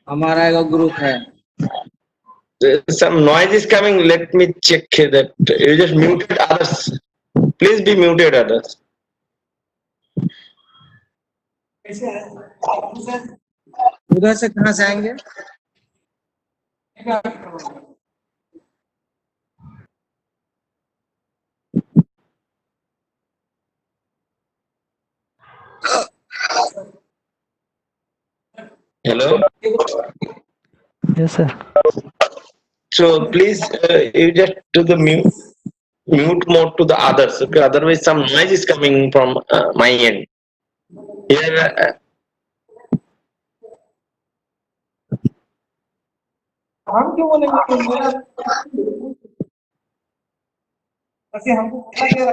हमारा एक ग्रुप है. Some noise is coming. Let me check that. You just muted others. Please be muted others. उधर से कहाँ से आएंगे? Hello. Yes, sir. So please, you just do the mute mode to the others. Okay. Otherwise, some noise is coming from my end. Here, हम क्यों बोलेंगे कि मेरा ऐसे हमको पता क्या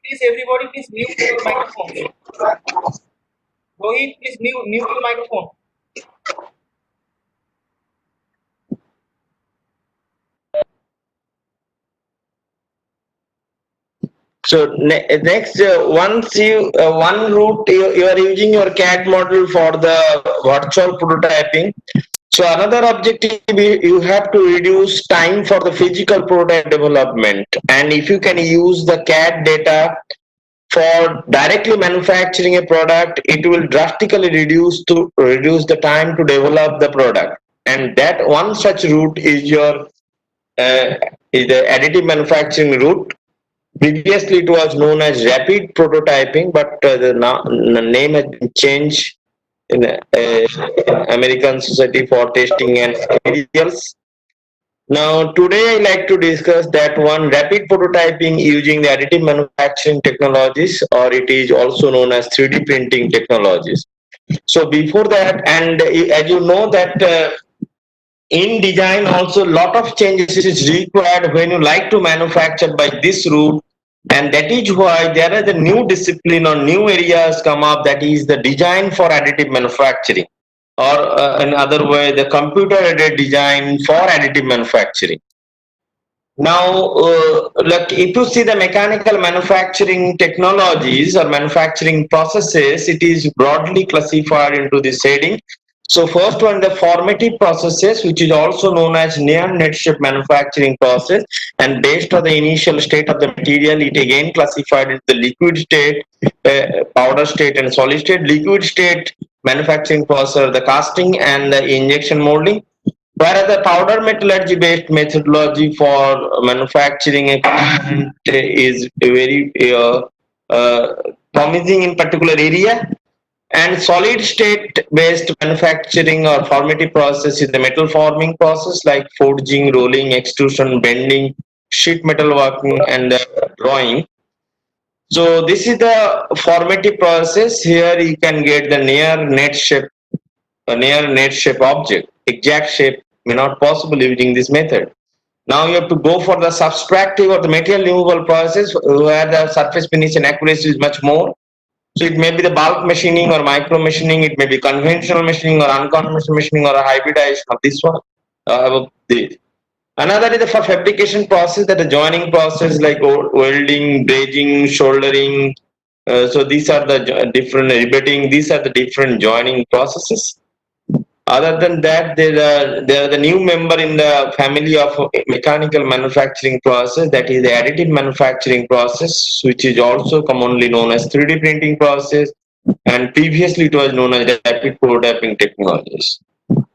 Please, everybody, please mute your microphone. Rohit, please mute your microphone. so next, once one route you are using your CAD model for the virtual prototyping. So another objective you have to reduce time for the physical prototype development, and if you can use the CAD data for directly manufacturing a product, it will drastically reduce the time to develop the product. And that one such route is your is the additive manufacturing route. Previously, it was known as rapid prototyping, but the name has been changed in American Society for Testing and Materials. Now, today I like to discuss that one rapid prototyping using the additive manufacturing technologies, or it is also known as 3D printing technologies. So before that, and as you know that in design also lot of changes is required when you like to manufacture by this route, and that is why there is a new discipline or new areas come up, that is the design for additive manufacturing, or in other way the computer aided design for additive manufacturing. Now, like if you see the mechanical manufacturing technologies or manufacturing processes, it is broadly classified into this heading. So first one, the formative processes, which is also known as near net shape manufacturing process, and based on the initial state of the material, it again classified into the liquid state, powder state, and solid state. Liquid state manufacturing process, the casting and the injection molding. Whereas the powder metallurgy based methodology for manufacturing a component is very promising in particular area, and solid state based manufacturing or formative process is the metal forming process like forging, rolling, extrusion, bending, sheet metal working, and drawing. So this is the formative process. Here you can get the near net shape, a near net shape object. Exact shape may not possible using this method. Now you have to go for the subtractive or the material removal process, where the surface finish and accuracy is much more. So it may be the bulk machining or micro machining, it may be conventional machining or unconventional machining or a hybridization of this one. Another is the fabrication process, that the joining process like welding, brazing, soldering. So these are the different riveting. These are the different joining processes. Other than that, there are the new member in the family of mechanical manufacturing process, that is the additive manufacturing process, which is also commonly known as 3D printing process, and previously it was known as rapid prototyping technologies.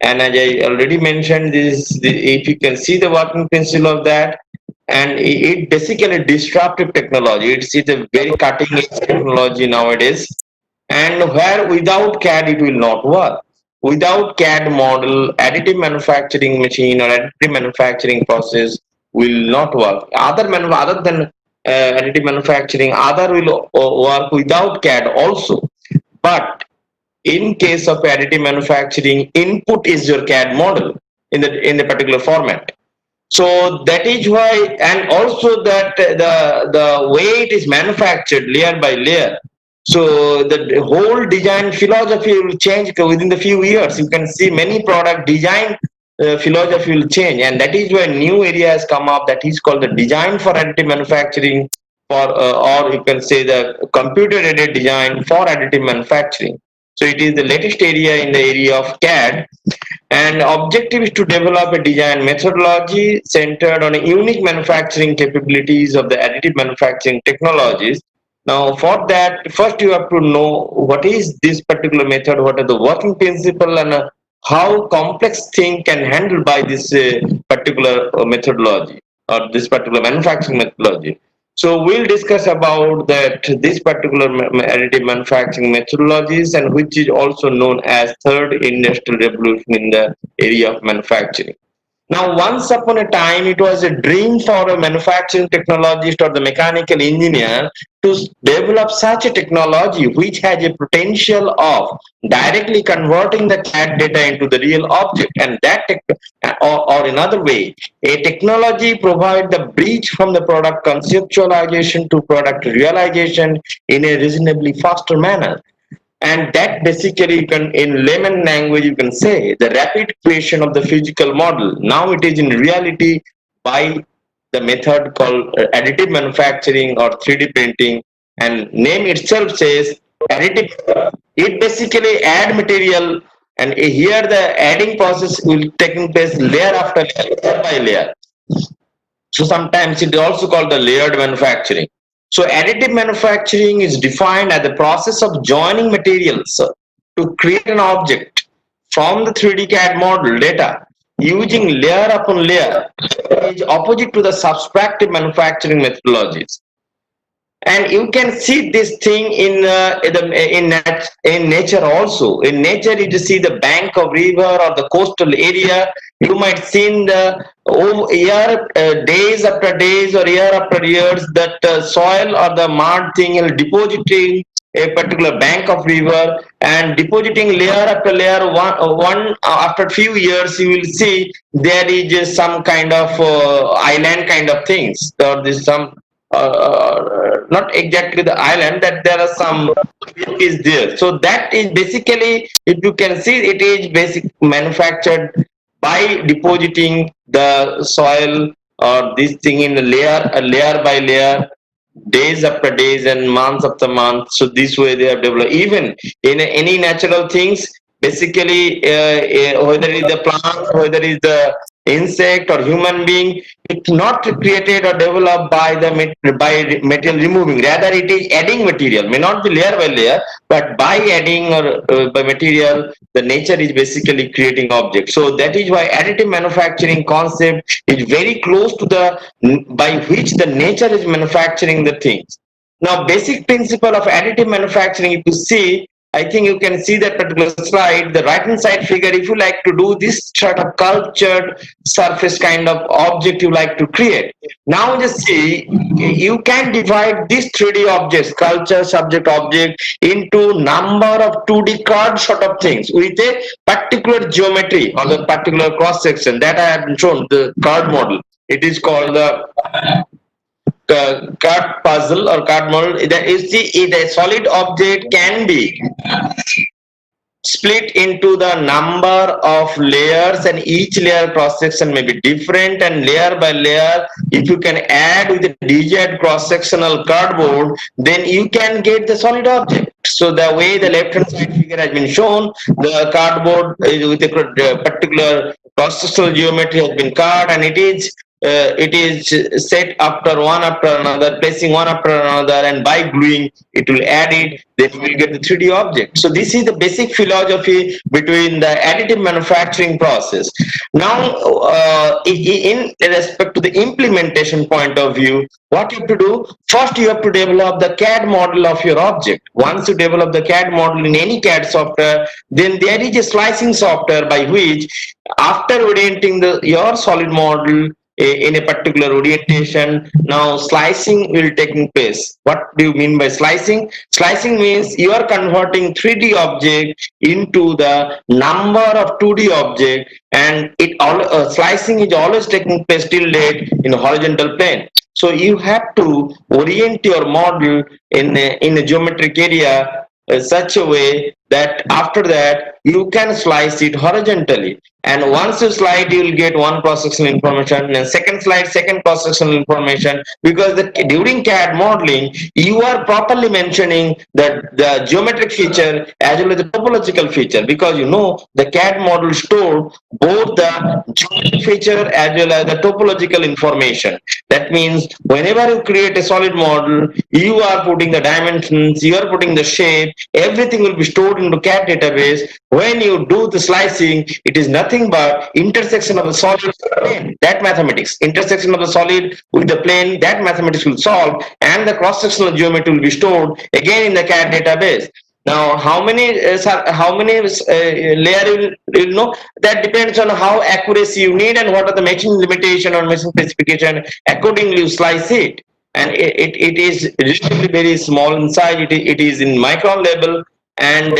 And as I already mentioned, if you can see the working principle of that, and it basically disruptive technology. It's a very cutting edge technology nowadays, and where without CAD it will not work. Without CAD model, additive manufacturing machine or additive manufacturing process will not work. Other than additive manufacturing, other will work without CAD also. But in case of additive manufacturing, input is your CAD model in the particular format. So that is why, and also that the way it is manufactured layer by layer. So the whole design philosophy will change within the few years. You can see many product design philosophy will change, and that is why new area has come up that is called the design for additive manufacturing, for or you can say the computer aided design for additive manufacturing. So it is the latest area in the area of CAD, and objective is to develop a design methodology centered on unique manufacturing capabilities of the additive manufacturing technologies. Now, for that, first you have to know what is this particular method, what are the working principle, and how complex thing can handle by this particular methodology or this particular manufacturing methodology. So we'll discuss about that this particular additive manufacturing methodologies, and which is also known as third industrial revolution in the area of manufacturing. Now, once upon a time, it was a dream for a manufacturing technologist or the mechanical engineer to develop such a technology which has a potential of directly converting the CAD data into the real object. And that, or another way, a technology provides the bridge from the product conceptualization to product realization in a reasonably faster manner. And that basically, you can, in layman language, you can say the rapid creation of the physical model. Now it is in reality by the method called additive manufacturing or 3D printing, and name itself says additive. It basically add material, and here the adding process will taking place layer after layer by layer. So sometimes it is also called the layered manufacturing. So additive manufacturing is defined as the process of joining materials to create an object from the 3D CAD model data using layer upon layer, is opposite to the subtractive manufacturing methodologies. And you can see this thing in nature also. In nature, you just see the bank of river or the coastal area. You might see in the year, days after days or year after years, that soil or the mud thing is depositing a particular bank of river and depositing layer after layer. One after few years, you will see there is some kind of island kind of things, or this some not exactly the island, that there are some is there. So that is basically, if you can see, it is basic manufactured by depositing the soil or this thing in a layer by layer, days after days and months after months. So this way they have developed. Even in any natural things, basically, whether it is the plant, whether it is the insect or human being, it's not created or developed by the by material removing. Rather, it is adding material. May not be layer by layer, but by adding or by material, the nature is basically creating objects. So that is why additive manufacturing concept is very close to the by which the nature is manufacturing the things. Now, basic principle of additive manufacturing, if you see, I think you can see that particular slide, the right hand side figure. If you like to do this sort of sculptured surface kind of object you like to create, now just see, you can divide these 3D objects, sculpture, subject, object, into number of 2D card sort of things with a particular geometry or the particular cross section that I have shown, the card model. It is called the card puzzle or card model. That is the solid object can be split into the number of layers, and each layer cross section may be different, and layer by layer, if you can add with a desired cross sectional cardboard, then you can get the solid object. So the way the left hand side figure has been shown, the cardboard is with a particular cross sectional geometry has been cut, and it is set after another, placing one after another, and by gluing it will add it, then you will get the 3D object. So this is the basic philosophy between the additive manufacturing process. Now, in respect to the implementation point of view, what you have to do, first you have to develop the CAD model of your object. Once you develop the CAD model in any CAD software, then there is a slicing software by which, after orienting your solid model, in a particular orientation. Now slicing will taking place. What do you mean by slicing? Slicing means you are converting 3D object into the number of 2D object, and slicing is always taking place till date in a horizontal plane. So you have to orient your model in a geometric area such a way that after that you can slice it horizontally, and once you slide you will get one cross-sectional information, and second slide second cross-sectional information, because during CAD modeling you are properly mentioning that the geometric feature as well as the topological feature, because you know the CAD model stored both the geometric feature as well as the topological information. That means whenever you create a solid model, you are putting the dimensions, you are putting the shape, everything will be stored into CAD database. When you do the slicing, it is nothing but intersection of the solid with the plane. That mathematics, intersection of the solid with the plane, that mathematics will solve, and the cross-sectional geometry will be stored again in the CAD database. Now, layer will know, that depends on how accuracy you need and what are the machine limitation or machine specification. Accordingly, you slice it, and it is relatively very small in size. It is in micron level, and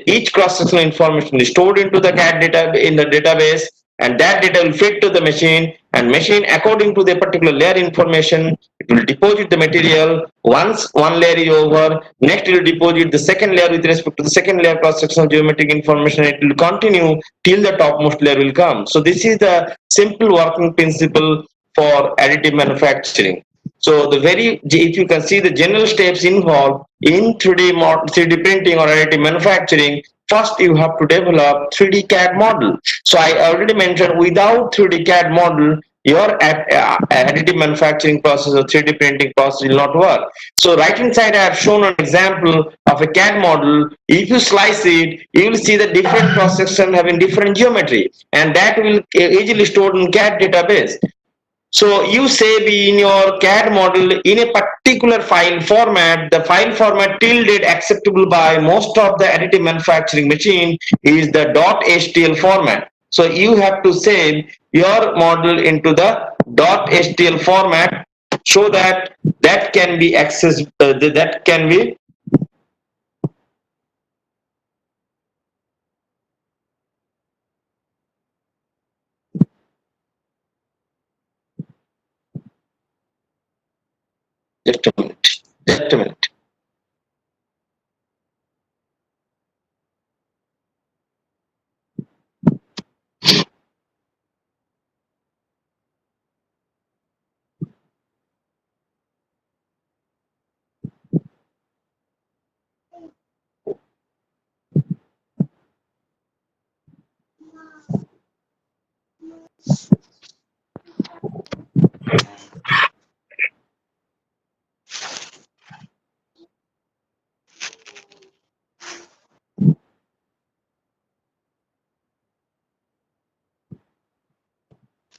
each cross-sectional information is stored into the CAD data in the database, and that data will feed to the machine, and machine according to the particular layer information it will deposit the material. Once one layer is over, next it will deposit the second layer with respect to the second layer cross-sectional geometric information. It will continue till the topmost layer will come. So this is the simple working principle for additive manufacturing. So if you can see the general steps involved in 3D printing or additive manufacturing, first you have to develop 3D CAD model. So I already mentioned, without 3D CAD model, your additive manufacturing process or 3D printing process will not work. So right inside I have shown an example of a CAD model. If you slice it, you will see the different cross section having different geometry, and that will easily stored in CAD database. So you save in your CAD model in a particular file format. The file format till date acceptable by most of the additive manufacturing machine is the .htl format. So you have to save your model into the .htl format so that that can be accessed. That can be just a minute. Just a minute.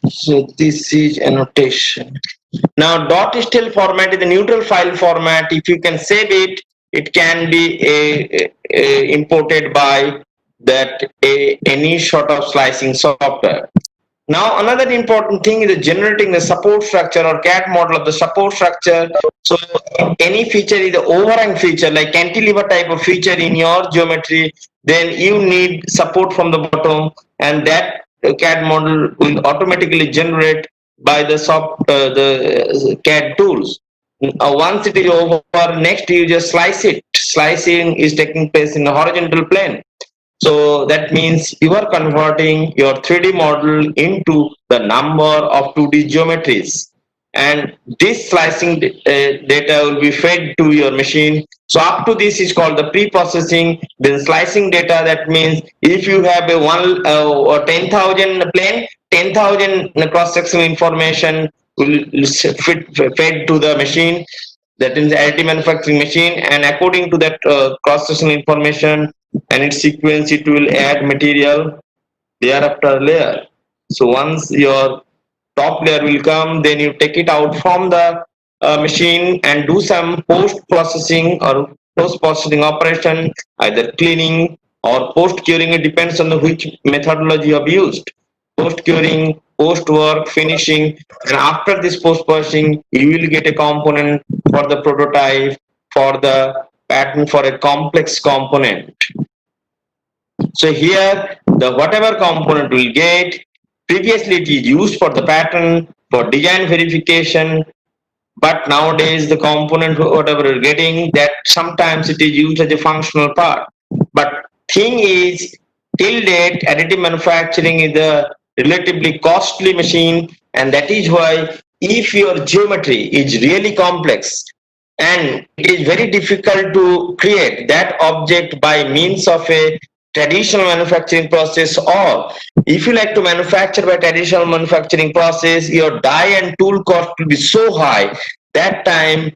So this is annotation. Now .htl format is the neutral file format. If you can save it, it can be imported by any sort of slicing software. Now another important thing is generating the support structure or CAD model of the support structure. So any feature is the overhang feature, like cantilever type of feature in your geometry, then you need support from the bottom, and that CAD model will automatically generate by the CAD tools. Once it is over, next you just slice it. Slicing is taking place in the horizontal plane. So that means you are converting your 3D model into the number of 2D geometries. And this slicing data will be fed to your machine. So up to this is called the pre-processing. Then slicing data, that means if you have a 10,000 plane, 10,000 cross-sectional information will fed to the machine, that is the additive manufacturing machine, and according to that cross-sectional information and its sequence, it will add material layer after layer. So once your top layer will come, then you take it out from the machine and do some post-processing or post-processing operation, either cleaning or post-curing. It depends on which methodology you have used. Post-curing post work finishing, and after this post processing you will get a component for the prototype, for the pattern, for a complex component. So here the whatever component will get, previously it is used for the pattern, for design verification, but nowadays the component whatever you're getting, that sometimes it is used as a functional part. But thing is, till date additive manufacturing is a relatively costly machine, and that is why if your geometry is really complex and it is very difficult to create that object by means of a traditional manufacturing process, or if you like to manufacture by traditional manufacturing process, your die and tool cost will be so high that time,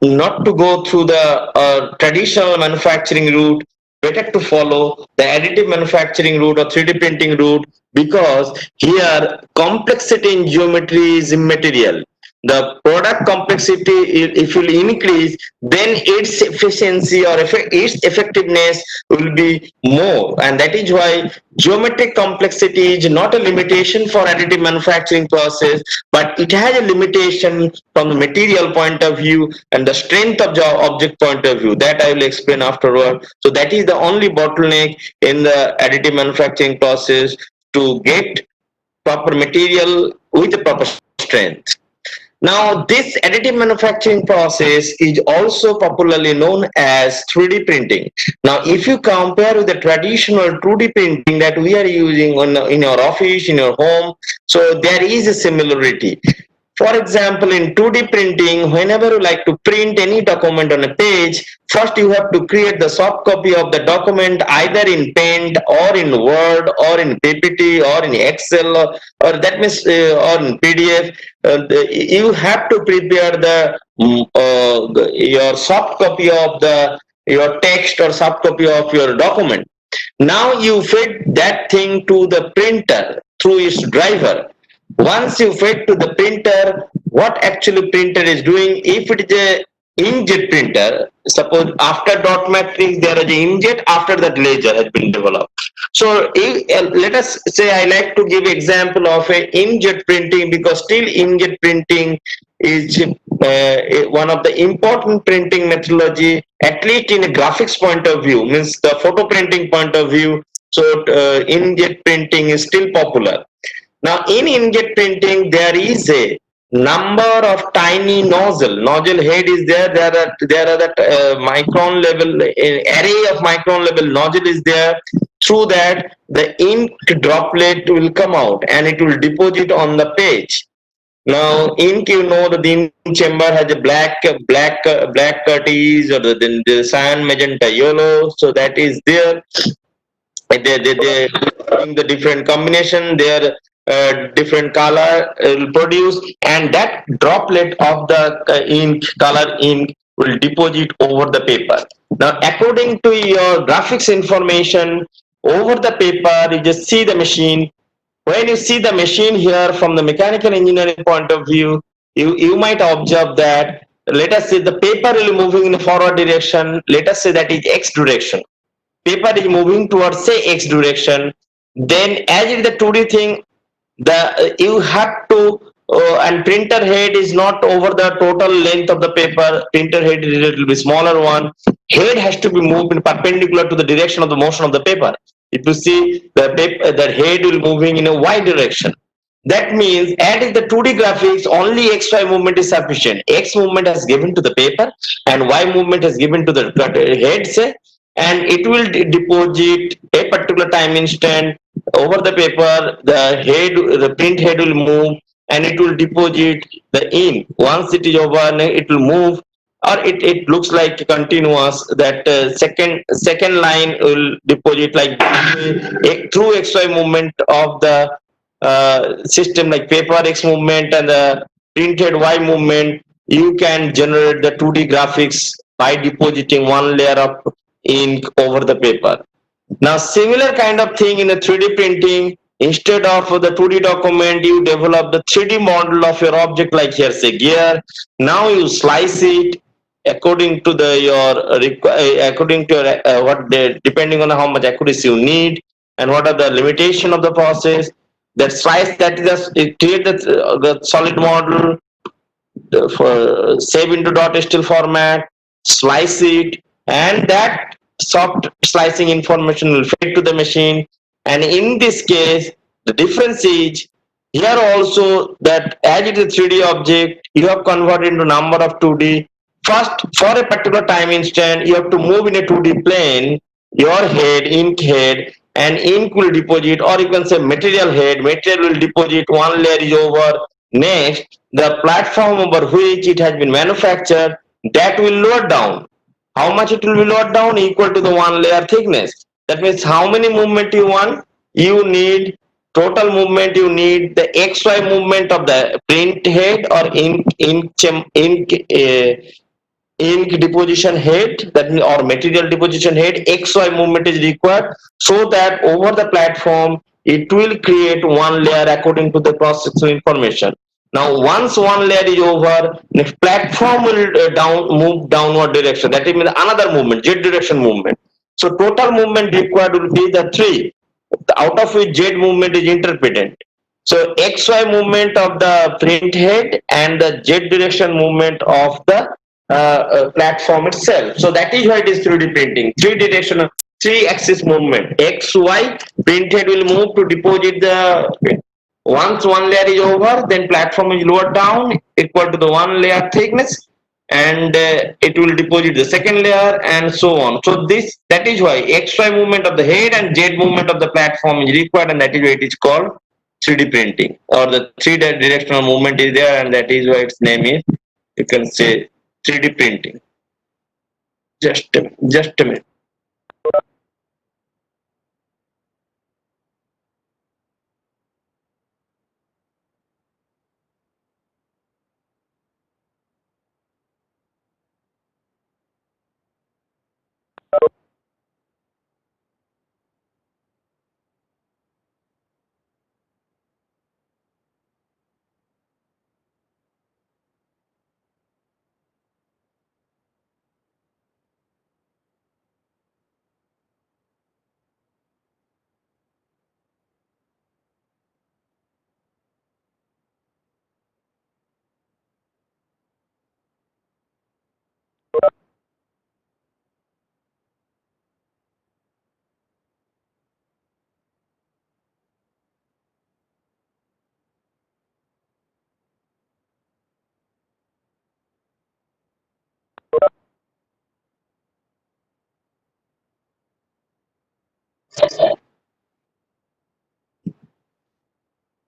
not to go through the traditional manufacturing route, better to follow the additive manufacturing route or 3D printing route, because here complexity in geometry is immaterial. The product complexity, if will increase, then its efficiency or its effectiveness will be more, and that is why geometric complexity is not a limitation for additive manufacturing process, but it has a limitation from the material point of view and the strength of the object point of view. That I will explain afterward. So that is the only bottleneck in the additive manufacturing process, to get proper material with the proper strength. Now, this additive manufacturing process is also popularly known as 3D printing. Now, if you compare with the traditional 2D printing that we are using in your office, in your home, so there is a similarity. For example, in 2D printing, whenever you like to print any document on a page, first you have to create the soft copy of the document either in Paint or in Word or in PPT or in Excel, or that means or in PDF. You have to prepare your soft copy of your text or soft copy of your document. Now you feed that thing to the printer through its driver. Once you feed to the printer, what actually printer is doing, if it is a inkjet printer, suppose after dot matrix there is an inkjet, after that laser has been developed. So let us say I like to give example of a inkjet printing, because still inkjet printing is one of the important printing methodology, at least in a graphics point of view, means the photo printing point of view. So inkjet printing is still popular. Now, in inkjet printing, there is a number of tiny nozzle head is there. There are that micron level array of micron level nozzle is there. Through that, the ink droplet will come out and it will deposit on the page. Now, ink, you know that the ink chamber has a black curties, or the cyan, magenta, yellow. So that is there. They doing the different combination, their different color will produce, and that droplet of the color ink will deposit over the paper. Now, according to your graphics information, over the paper, you just see the machine. When you see the machine here from the mechanical engineering point of view, you might observe that, let us say the paper will be moving in a forward direction, let us say that is X direction. Paper is moving towards say X direction, then as it is the 2D thing, you have to and printer head is not over the total length of the paper. Printer head is a little bit smaller one. Head has to be moved in perpendicular to the direction of the motion of the paper. If you see the head will moving in a Y direction. That means, and in the 2D graphics, only XY movement is sufficient. X movement has given to the paper and Y movement has given to the head, say, and it will deposit a particular time instant over the paper. The print head will move and it will deposit the ink. Once it is over, it will move, or it looks like continuous. That second line will deposit like through XY movement of the system, like paper X movement and the printed Y movement. You can generate the 2D graphics by depositing one layer of ink over the paper. Now, similar kind of thing in a 3D printing, instead of the 2D document, you develop the 3D model of your object, like here, say gear. Now you slice it according to according to depending on how much accuracy you need and what are the limitation of the process. That slice, that is it create the solid model, save into .html format, slice it, and that soft slicing information will fed to the machine. And in this case, the difference is here also that as it is a 3D object, you have converted into number of 2D. First, for a particular time instant, you have to move in a 2D plane, your head, ink head, and ink will deposit, or you can say material head, material will deposit, one layer is over. Next, the platform over which it has been manufactured, that will lower down. How much it will be lowered down? Equal to the one layer thickness. That means how many movement you want? You need total movement, you need the XY movement of the print head or ink deposition head, that or material deposition head. XY movement is required, so that over the platform it will create one layer according to the cross-sectional information. Now once one layer is over, the platform will move downward direction, that means another movement, z direction movement. So total movement required will be the three, out of which z movement is interdependent. So XY movement of the print head and the Z direction movement of the platform itself. So that is why it is 3D printing. Three directional, three axis movement. X, Y, print head will move to deposit the. Once one layer is over, then platform is lowered down equal to the one layer thickness, and it will deposit the second layer and so on. So this, that is why XY movement of the head and Z movement of the platform is required, and that is why it is called 3D printing, or the three directional movement is there, and that is why its name is, you can say, 3D printing. Just a minute.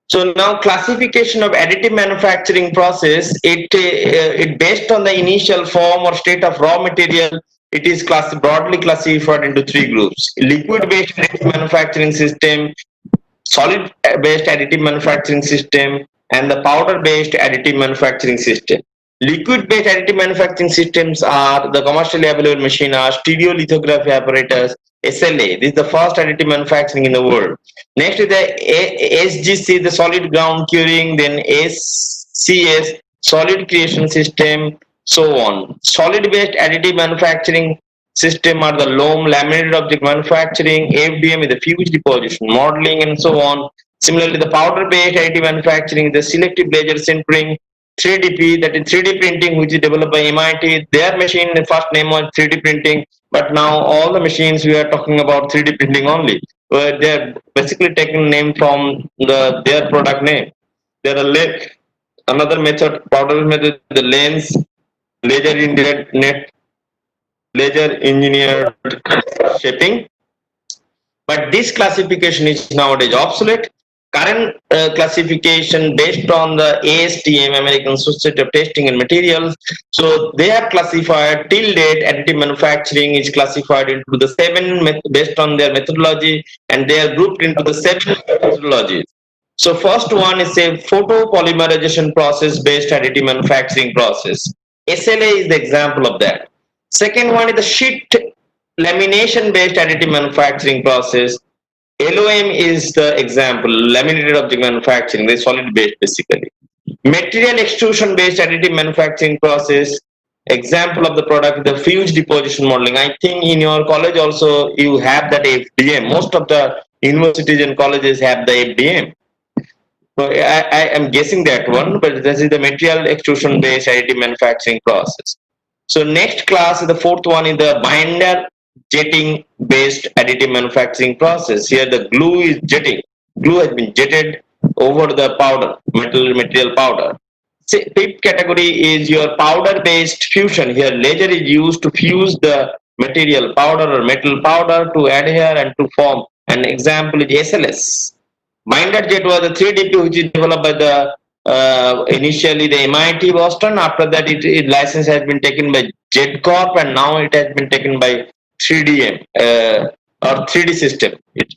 So now classification of additive manufacturing process, it based on the initial form or state of raw material, it is broadly classified into three groups: liquid based additive manufacturing system, solid based additive manufacturing system, and the powder based additive manufacturing system. Liquid based additive manufacturing systems are the commercially available machine are stereolithography apparatus, SLA. This is the first additive manufacturing in the world. Next is the SGC, the solid ground curing, then SCS, solid creation system, so on. Solid based additive manufacturing system are the loam, laminated object manufacturing, FDM is the fuse deposition, modeling, and so on. Similarly, the powder based additive manufacturing, the selective laser sintering, 3DP, that is 3D printing, which is developed by MIT. Their machine, the first name was 3D printing, but now all the machines we are talking about 3D printing only. They're basically taking name from their product name. There are another method, powder method, the lens, laser net, laser engineered shaping. But this classification is nowadays obsolete. Current classification based on the ASTM, American Society of Testing and Materials. So they have classified till date additive manufacturing is classified into the based on their methodology, and they are grouped into the 7 methodologies. So first one is a photopolymerization process based additive manufacturing process. SLA is the example of that. Second one is the sheet lamination based additive manufacturing process. LOM is the example, laminated object manufacturing, the solid based basically. Material extrusion based additive manufacturing process, example of the product, the fuse deposition modeling. I think in your college also you have that FDM. Most of the universities and colleges have the FDM. So I am guessing that one, but this is the material extrusion based additive manufacturing process. So next class, the fourth one is the binder jetting based additive manufacturing process. Here the glue is jetting. Glue has been jetted over the powder, material powder. Fifth category is your powder based fusion. Here laser is used to fuse the material powder or metal powder to adhere and to form. An example is SLS. Binder jet was a 3DP which is developed by the initially the MIT Boston. After that, it license has been taken by Jet Corp, and now it has been taken by 3DM or 3D system. It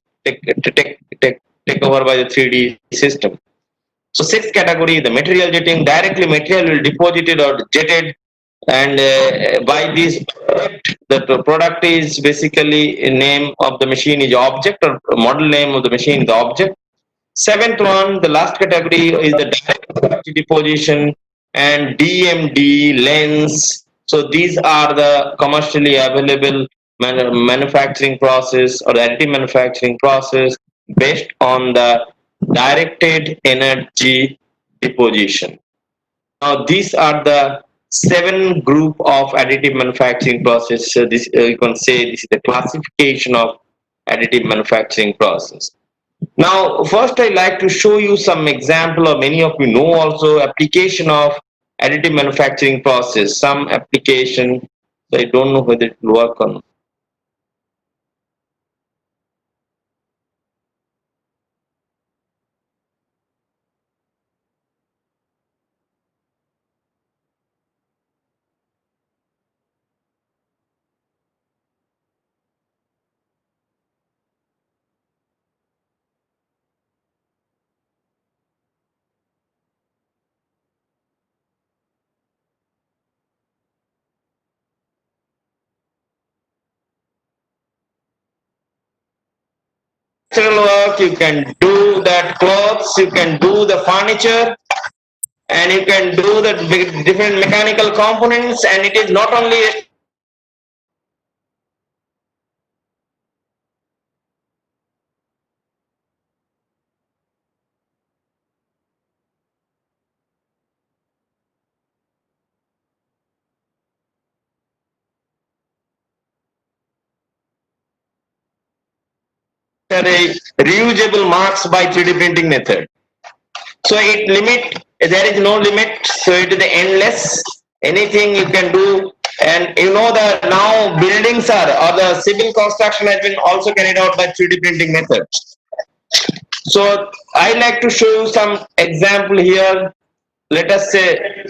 take over by the 3D system. So sixth category, the material jetting. Directly material will deposited or jetted, and by this the product is basically a name of the machine is object, or model name of the machine is the object. Seventh one, the last category is the direct deposition and DMD lens. So these are the commercially available manufacturing process or additive manufacturing process based on the directed energy deposition. Now these are the seven group of additive manufacturing process. So this you can say this is the classification of additive manufacturing process. Now, first I like to show you some example, or many of you know also, application of additive manufacturing process. Some application, I don't know whether it will work on. Work, you can do that clothes, you can do the furniture, and you can do the different mechanical components, and it is not only a reusable marks by 3D printing method. So it limit, there is no limit, so it is the endless, anything you can do. And you know that now buildings are, or the civil construction has been also carried out by 3D printing method. So I like to show you some example here. Let us say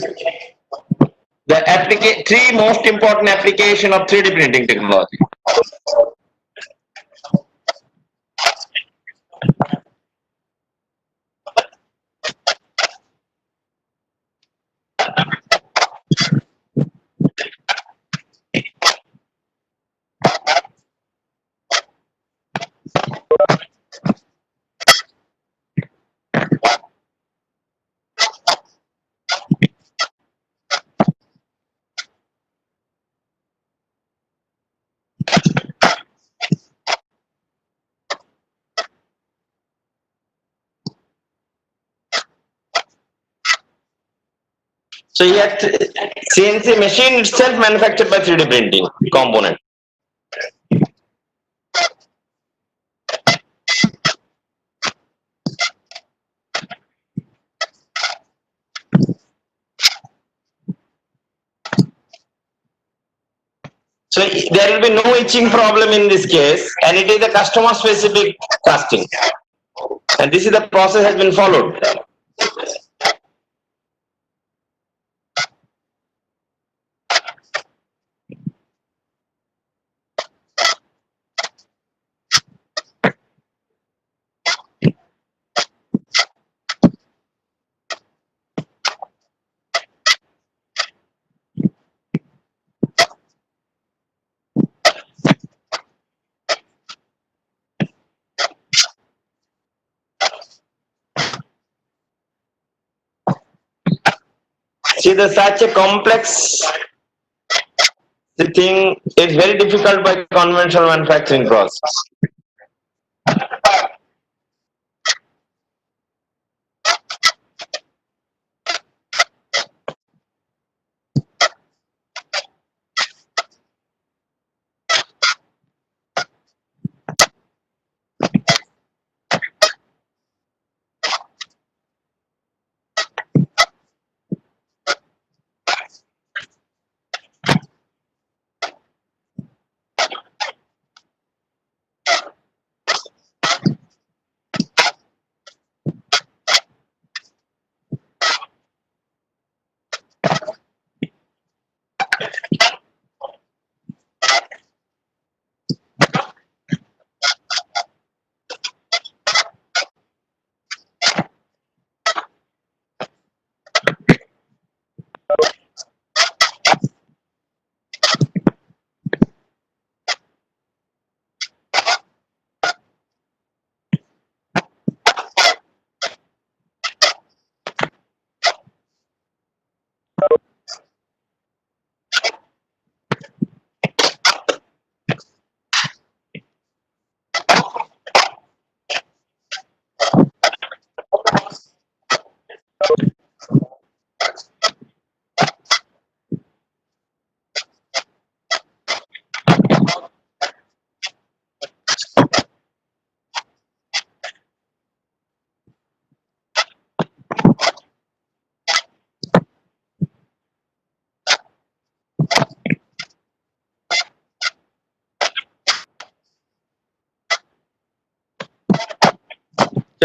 the three most important application of 3D printing technology. So yet CNC machine itself manufactured by 3D printing component. So there will be no etching problem in this case, and it is a customer specific casting. And this is the process has been followed. See, the such a complex thing is very difficult by conventional manufacturing process.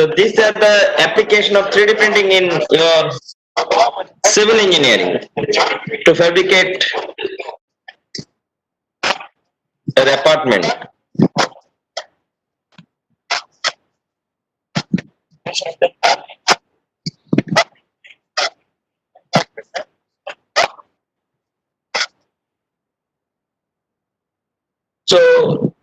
So these are the application of 3D printing in your civil engineering to fabricate an apartment. So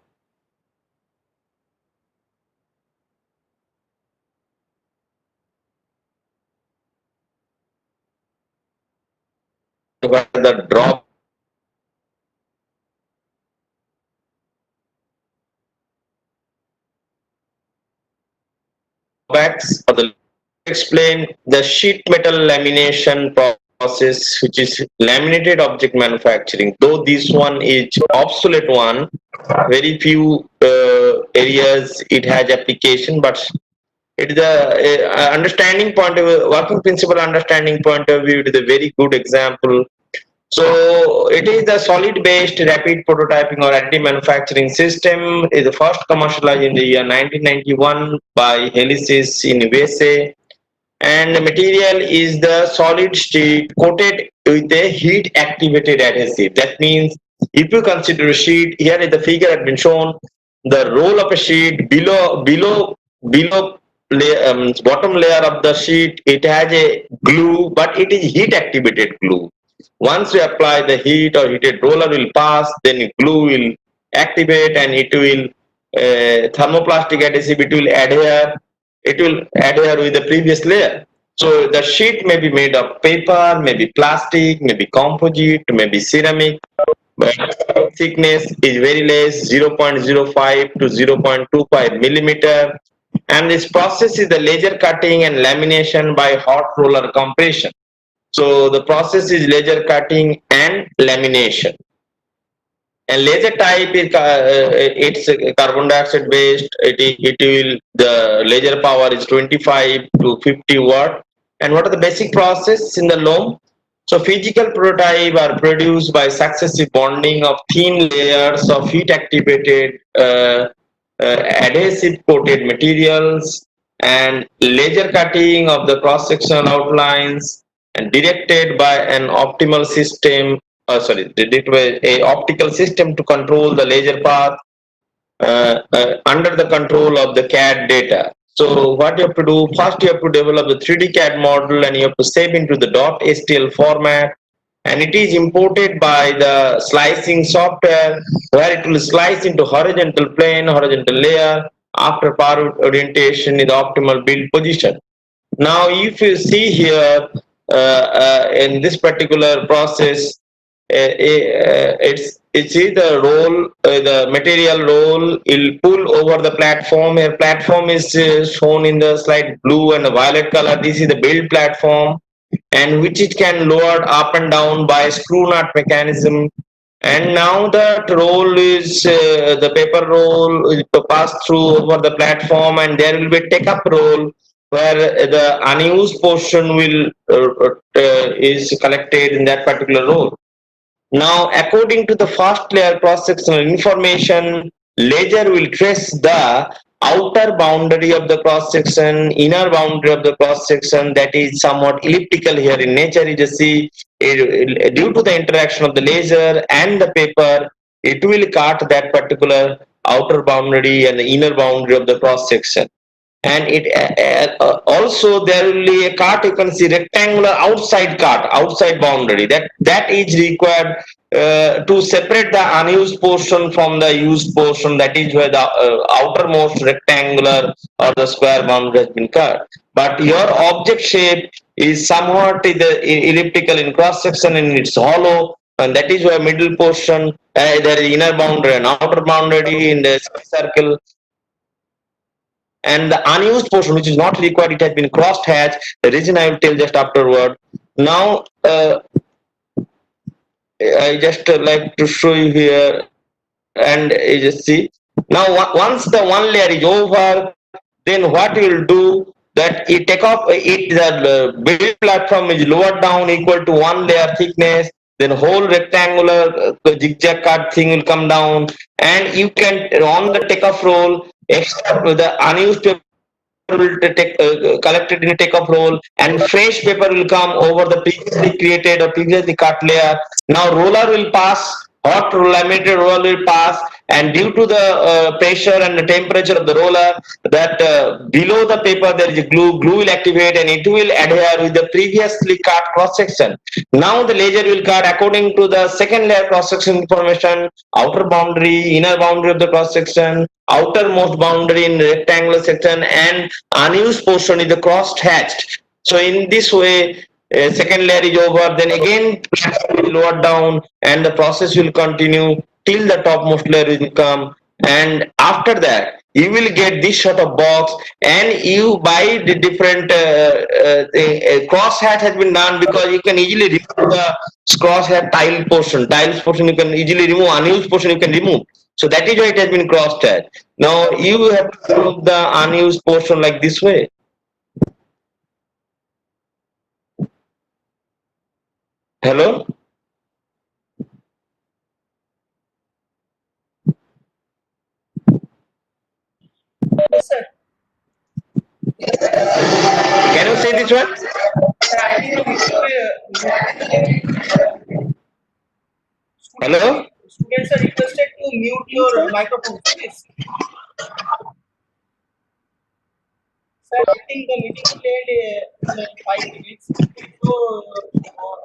what are the drawbacks of the explain the sheet metal lamination process, which is laminated object manufacturing. Though this one is obsolete one, very few areas it has application, but it is a understanding point of view, working principle understanding point of view. It is a very good example. So it is the solid based rapid prototyping or additive manufacturing system. Is the first commercialized in the year 1991 by Helicis in USA, and the material is the solid sheet coated with a heat activated adhesive. That means if you consider a sheet, here is the figure has been shown, the roll of a sheet below bottom layer of the sheet, it has a glue, but it is heat activated glue. Once you apply the heat or heated roller will pass, then glue will activate and it will thermoplastic adhesive, it will adhere with the previous layer. So the sheet may be made of paper, maybe plastic, maybe composite, maybe ceramic, but thickness is very less, 0.05 to 0.25 millimeter. And this process is the laser cutting and lamination by hot roller compression. So the process is laser cutting and lamination. And laser type is it's carbon dioxide based. It will the laser power is 25 to 50 watt. And what are the basic process in the loam? So physical prototype are produced by successive bonding of thin layers of heat activated adhesive coated materials and laser cutting of the cross sectional outlines and directed by an optimal system, directed by a optical system to control the laser path under the control of the CAD data. So what you have to do, first you have to develop the 3D CAD model and you have to save into the .stl format, and it is imported by the slicing software where it will slice into horizontal plane, horizontal layer after power orientation in the optimal build position. Now, if you see here in this particular process, it's the roll, the material roll will pull over the platform. Here, platform is shown in the slide blue and the violet color. This is the build platform, and which it can lower up and down by screw nut mechanism. And now that roll is the paper roll will pass through over the platform, and there will be a take up roll where the unused portion will is collected in that particular roll. Now, according to the first layer cross-sectional information, laser will trace the outer boundary of the cross-section, inner boundary of the cross-section that is somewhat elliptical here in nature. You just see, due to the interaction of the laser and the paper, it will cut that particular outer boundary and the inner boundary of the cross-section. And it also there will be a cut, you can see rectangular outside boundary that is required to separate the unused portion from the used portion. That is where the outermost rectangular or the square boundary has been cut. But your object shape is somewhat elliptical in cross section and it's hollow, and that is where middle portion there is inner boundary and outer boundary in the circle, and the unused portion which is not required, it has been crossed hatch. The reason I will tell just afterward. Now I just like to show you here, and you just see. Now once the one layer is over, then what you will do, that you take off it, the build platform is lowered down equal to one layer thickness, then whole rectangular zigzag cut thing will come down, and you can on the takeoff roll extract the unused will take collected in a takeoff roll, and fresh paper will come over the previously created or previously cut layer. Now roller will pass, hot laminated roller will pass, and due to the pressure and the temperature of the roller, that below the paper there is a glue will activate and it will adhere with the previously cut cross section. Now the laser will cut according to the second layer cross section information, outer boundary, inner boundary of the cross section, outermost boundary in rectangular section, and unused portion is the crossed hatched. So in this way, second layer is over, then again will lower down and the process will continue till the topmost layer will come, and after that you will get this sort of box, and you buy the different cross hatch has been done because you can easily remove the cross hatch tiles portion you can easily remove, unused portion you can remove. So that is why it has been crossed hatch. Now you have to remove the unused portion like this way. Hello? Yes, sir. Can you say this one? Sir, I think the Hello? students are requested to mute your microphones, please. Sir, I think the meeting will end in 5 minutes. So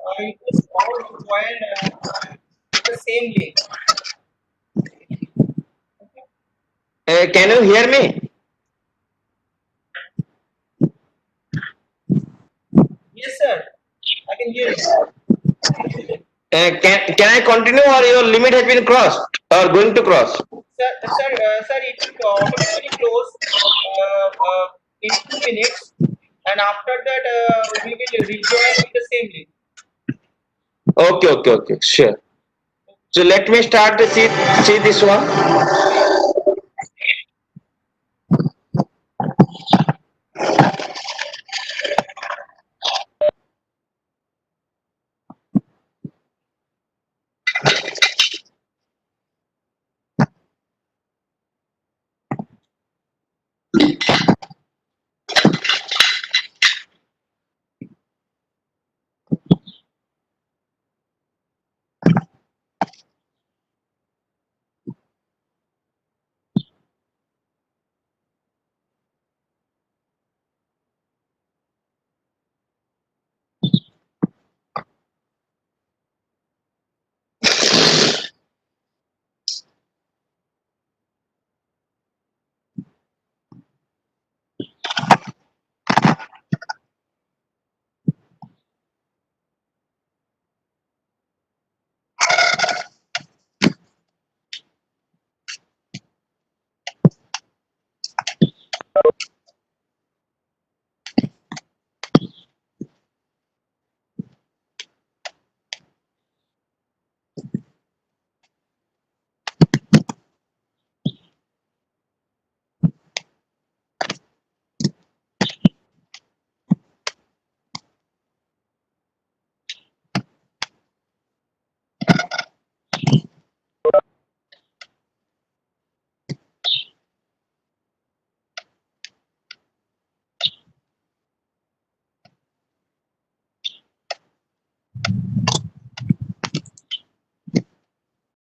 I request all to join with the same link. Can you hear me? Yes, sir. I can hear you. Can I continue, or your limit has been crossed or going to cross? Sir, it will automatically close in 2 minutes, and after that we will rejoin with the same link. Okay, sure. So let me start to see this one.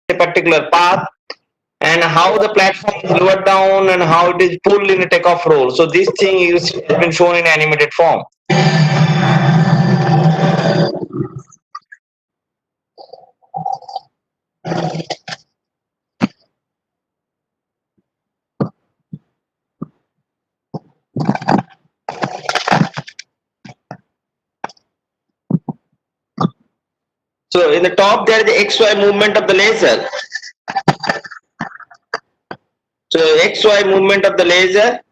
A particular path, and how the platform is lowered down and how it is pulled in a takeoff roll. So this thing has been shown in animated form. So in the top there is the XY movement of the laser. So XY movement of the laser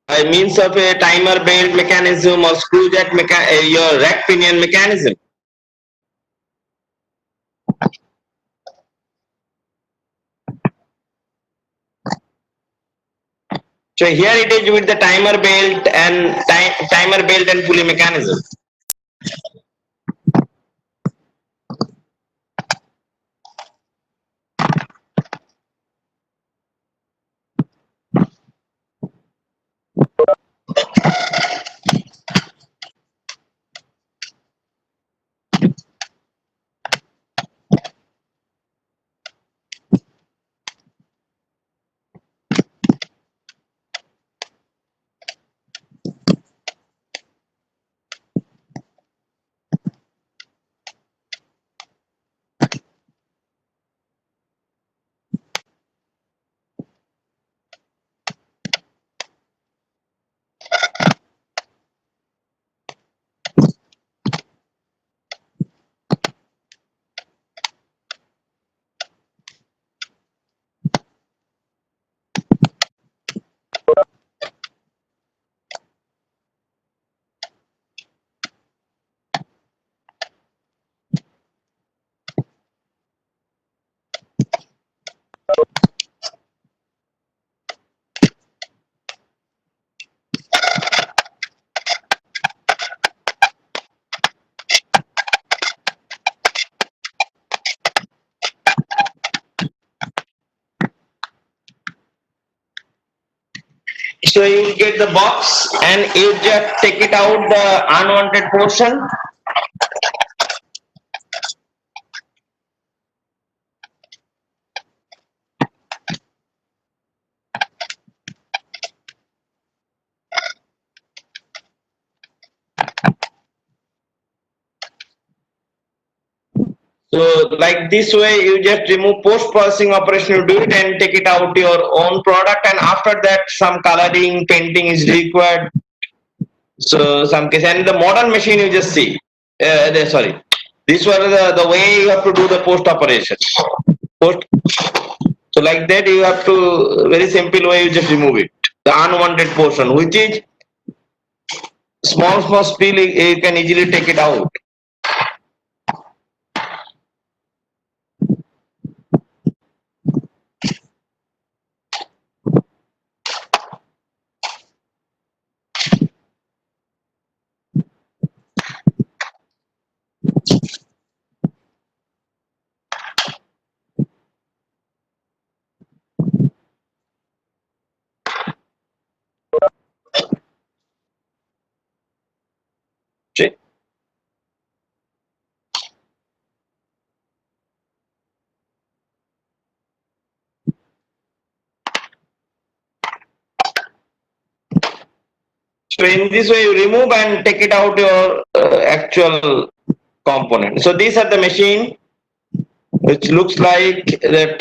by means of a timer belt mechanism or screw jack your rack pinion mechanism. So here it is with the timer belt and timer belt and pulley mechanism. So you get the box and you just take it out the unwanted portion. So like this way, you just remove post-processing operation, you do it and take it out your own product, and after that some coloring, painting is required. So some case, and the modern machine you just see. Sorry, this was the way you have to do the post operation. Post. So like that you have to very simple way you just remove it. The unwanted portion, which is small spill, you can easily take it out. See? So in this way you remove and take it out your actual component. So these are the machine which looks like that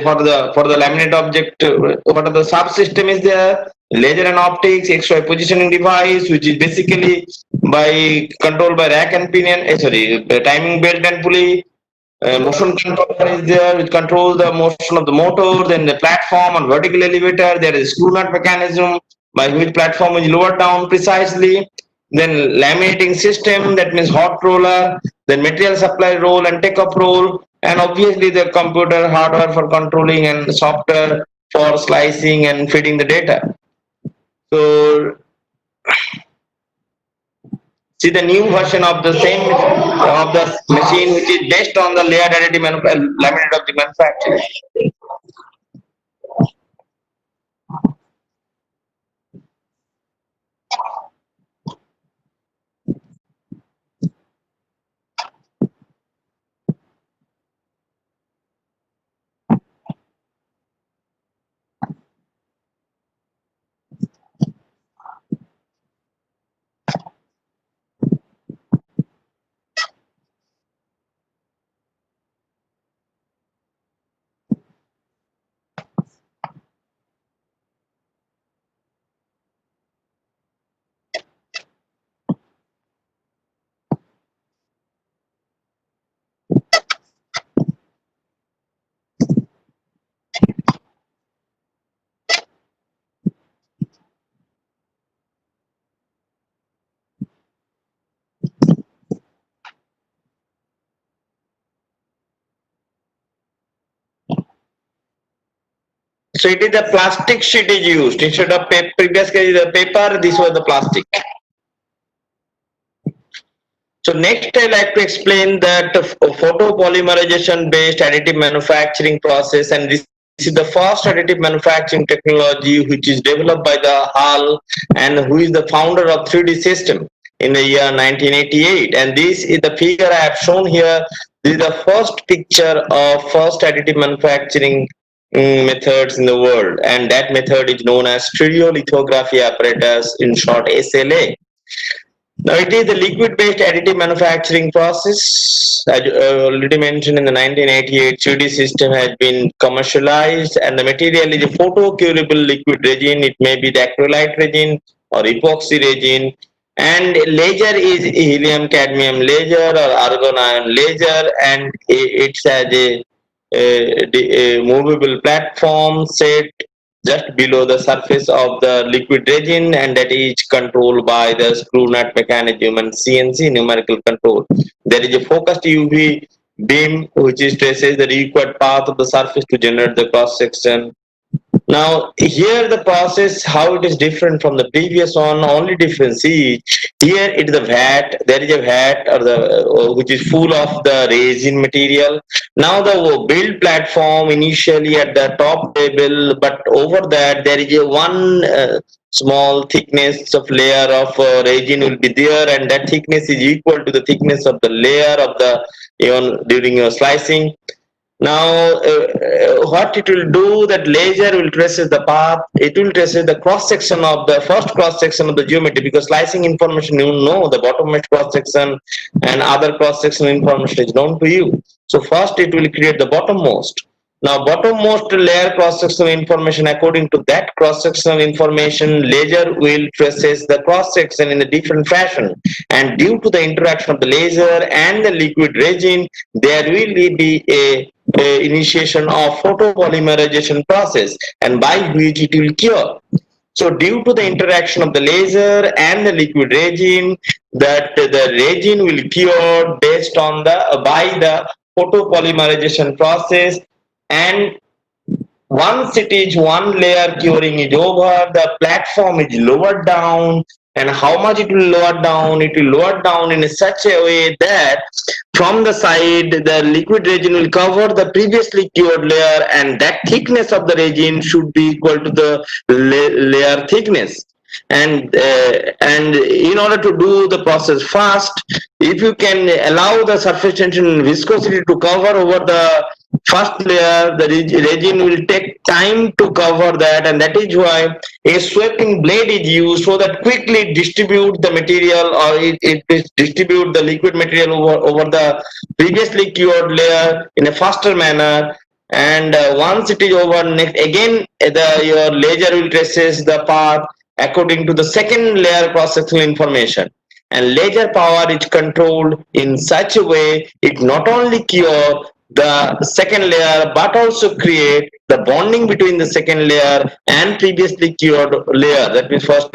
for the laminate object. What are the subsystem is there? Laser and optics, XY positioning device, which is basically by controlled by rack and pinion. Sorry, the timing belt and pulley. Motion controller is there, which controls the motion of the motor. Then the platform and vertical elevator. There is screw nut mechanism by which platform is lowered down precisely. Then laminating system, that means hot roller. Then material supply roll and take up roll. And obviously the computer hardware for controlling and software for slicing and feeding the data. So see the new version of the same of the machine, which is based on the layered additive laminate object manufacturing. So it is the plastic sheet is used instead of previously the paper. This was the plastic. So next I like to explain that photopolymerization based additive manufacturing process, and this is the first additive manufacturing technology which is developed by the Hall and who is the founder of 3D system in the year 1988. And this is the figure I have shown here. This is the first picture of first additive manufacturing methods in the world, and that method is known as stereolithography apparatus, in short SLA. Now it is the liquid-based additive manufacturing process. As already mentioned, in the 1988, 3D system has been commercialized, and the material is a photocurable liquid resin. It may be the acrylite resin or epoxy resin, and laser is helium cadmium laser or argon ion laser, and it's as a movable platform set just below the surface of the liquid resin, and that is controlled by the screw nut mechanism and CNC numerical control. There is a focused UV beam which is traces the required path of the surface to generate the cross section. Now here the process how it is different from the previous one. Only difference is Here it is a vat. There is a vat or the which is full of the resin material. Now the build platform initially at the top level, but over that there is a one small thickness of layer of resin will be there, and that thickness is equal to the thickness of the layer of the even during your slicing. Now, what it will do, that laser will traces the path, it will traces the cross section of the first cross section of the geometry, because slicing information, you know, the bottommost cross section and other cross section information is known to you. So first it will create the bottommost. Now bottommost layer cross section information, according to that cross section information, laser will traces the cross section in a different fashion, and due to the interaction of the laser and the liquid resin, there will be a initiation of photopolymerization process, and by which it will cure. So due to the interaction of the laser and the liquid resin, that the resin will cure based on the by the photopolymerization process. And once it is one layer curing is over, the platform is lowered down. And how much it will lower down? It will lower down in such a way that from the side the liquid resin will cover the previously cured layer, and that thickness of the resin should be equal to the layer thickness. And in order to do the process fast, if you can allow the surface tension and viscosity to cover over the first layer, the resin will take time to cover that, and that is why a sweeping blade is used, so that quickly distribute the material, or it distribute the liquid material over the previously cured layer in a faster manner. And once it is over, next again your laser will traces the path according to the second layer cross sectional information. And laser power is controlled in such a way it not only cure the second layer but also create the bonding between the second layer and previously cured layer, that means first.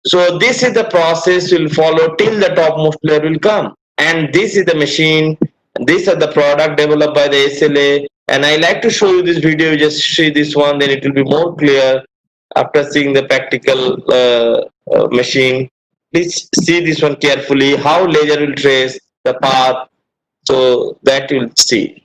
So this is the process will follow till the topmost layer will come, and this is the machine. These are the product developed by the SLA, and I like to show you this video. Just see this one, then it will be more clear after seeing the practical machine. Please see this one carefully, how laser will trace the path, so that you'll see.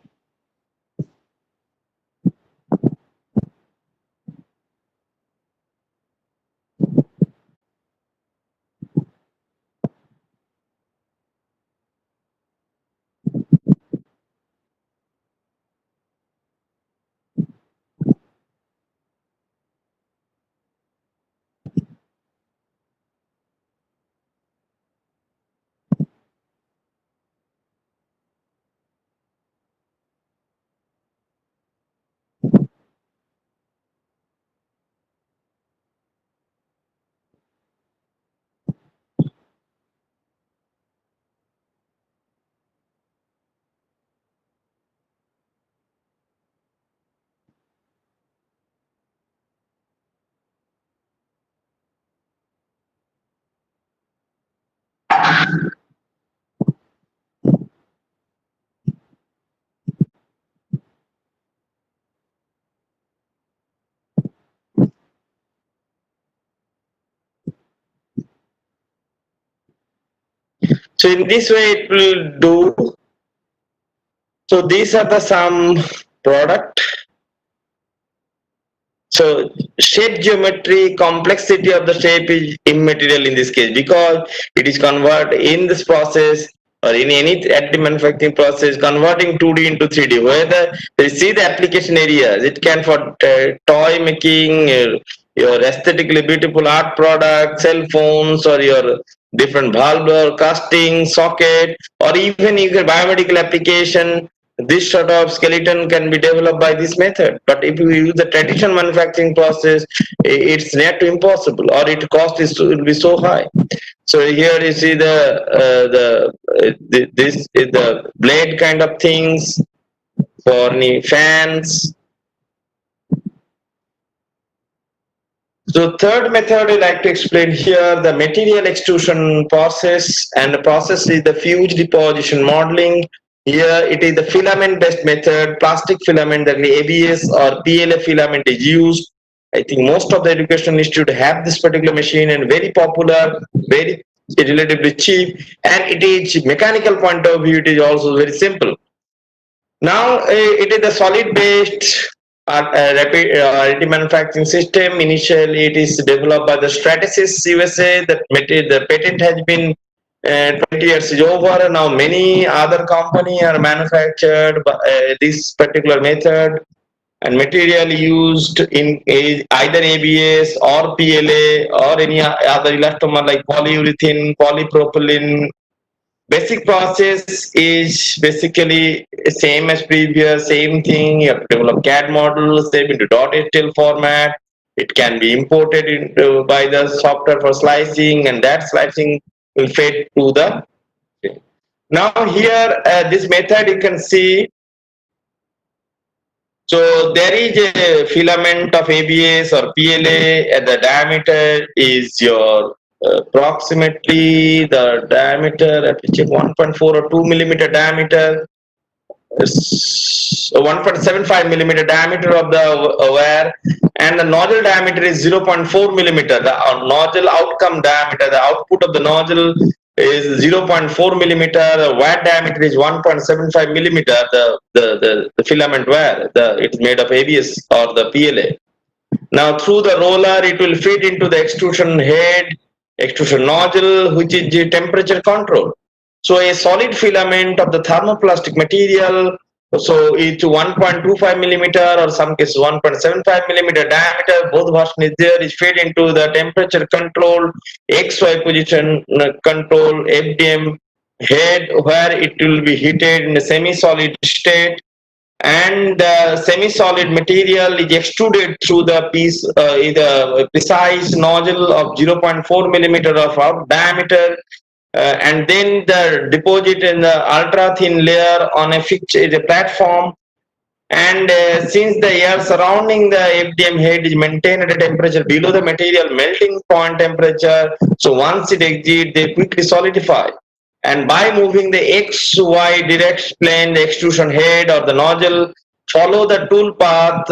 So in this way it will do. So these are the some product. So shape geometry, complexity of the shape is immaterial in this case, because it is convert in this process or in any additive manufacturing process, converting 2D into 3D. Whether they see the application areas, it can for toy making, your aesthetically beautiful art product, cell phones, or your different bulb or casting socket, or even your biomedical application. This sort of skeleton can be developed by this method. But if you use the traditional manufacturing process, it's near to impossible, or its cost will be so high. So here you see this is the blade kind of things for any fans. So third method I like to explain here, the material extrusion process, and the process is the fuse deposition modeling. Here it is the filament based method, plastic filament, that ABS or PLA filament is used. I think most of the education institute have this particular machine, and very popular, very relatively cheap, and it is mechanical point of view, it is also very simple. Now it is a solid based rapid additive manufacturing system. Initially it is developed by the Stratasys USA. The patent has been 20 years is over. Now many other company are manufactured this particular method, and material used in either ABS or PLA or any other elastomer like polyurethane, polypropylene. Basic process is basically same as previous, same thing. You have to develop CAD models, save into .html format. It can be imported into by the software for slicing, and that slicing will fed to the. Now here, this method you can see. So there is a filament of ABS or PLA, and the diameter is your approximately the diameter, at which 1.4 or 2 millimeter diameter, 1.75 millimeter diameter of the wire, and the nozzle diameter is 0.4 millimeter. The nozzle outcome diameter, the output of the nozzle is 0.4 millimeter. The wire diameter is 1.75 millimeter. The filament wire, it's made of ABS or the PLA. Now through the roller, it will feed into the extrusion head, extrusion nozzle, which is the temperature control. So a solid filament of the thermoplastic material, so it's 1.25 millimeter or some cases 1.75 millimeter diameter, both version is there, is fed into the temperature control, XY position control, FDM head, where it will be heated in a semi-solid state, and the semi-solid material is extruded through the piece is a precise nozzle of 0.4 millimeter of diameter, and then the deposit in the ultra thin layer on a fixed is a platform, and since the air surrounding the FDM head is maintained at a temperature below the material melting point temperature, so once it exceeds, they quickly solidify. And by moving the XY direct plane, the extrusion head or the nozzle follow the tool path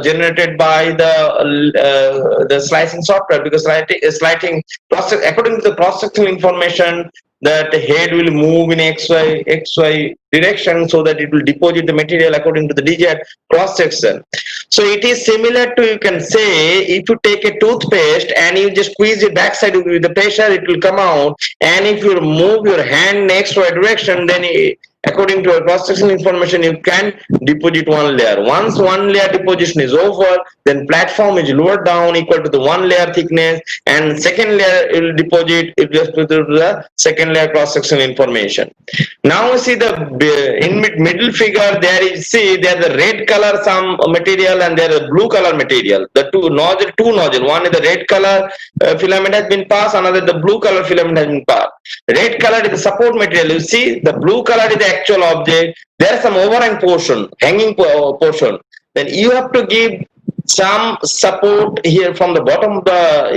generated by the slicing software, because slicing process, according to the cross-sectional information, that head will move in XY direction, so that it will deposit the material according to the digit cross section. So it is similar to, you can say, if you take a toothpaste and you just squeeze the backside with the pressure, it will come out, and if you move your hand in XY direction, then according to a cross-sectional information, you can deposit one layer. Once one layer deposition is over, then platform is lowered down equal to the one layer thickness, and second layer will deposit it just to the second layer cross-sectional information. Now see the in middle figure, there is, see there the red color some material and there is blue color material. The two nozzle, one is the red color filament has been passed, another the blue color filament has been passed. Red color is the support material. You see the blue color is the actual object. There is some overhang portion, hanging portion. Then you have to give some support here from the bottom of the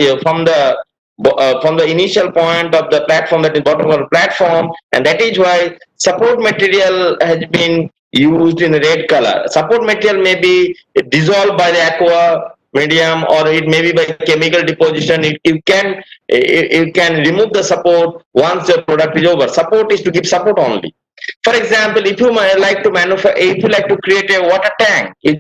from the initial point of the platform, that is bottom of the platform, and that is why support material has been used in red color. Support material may be dissolved by the aqua medium, or it may be by chemical deposition. You can remove the support once your product is over. Support is to give support only. For example, if you like to if you like to create a water tank, you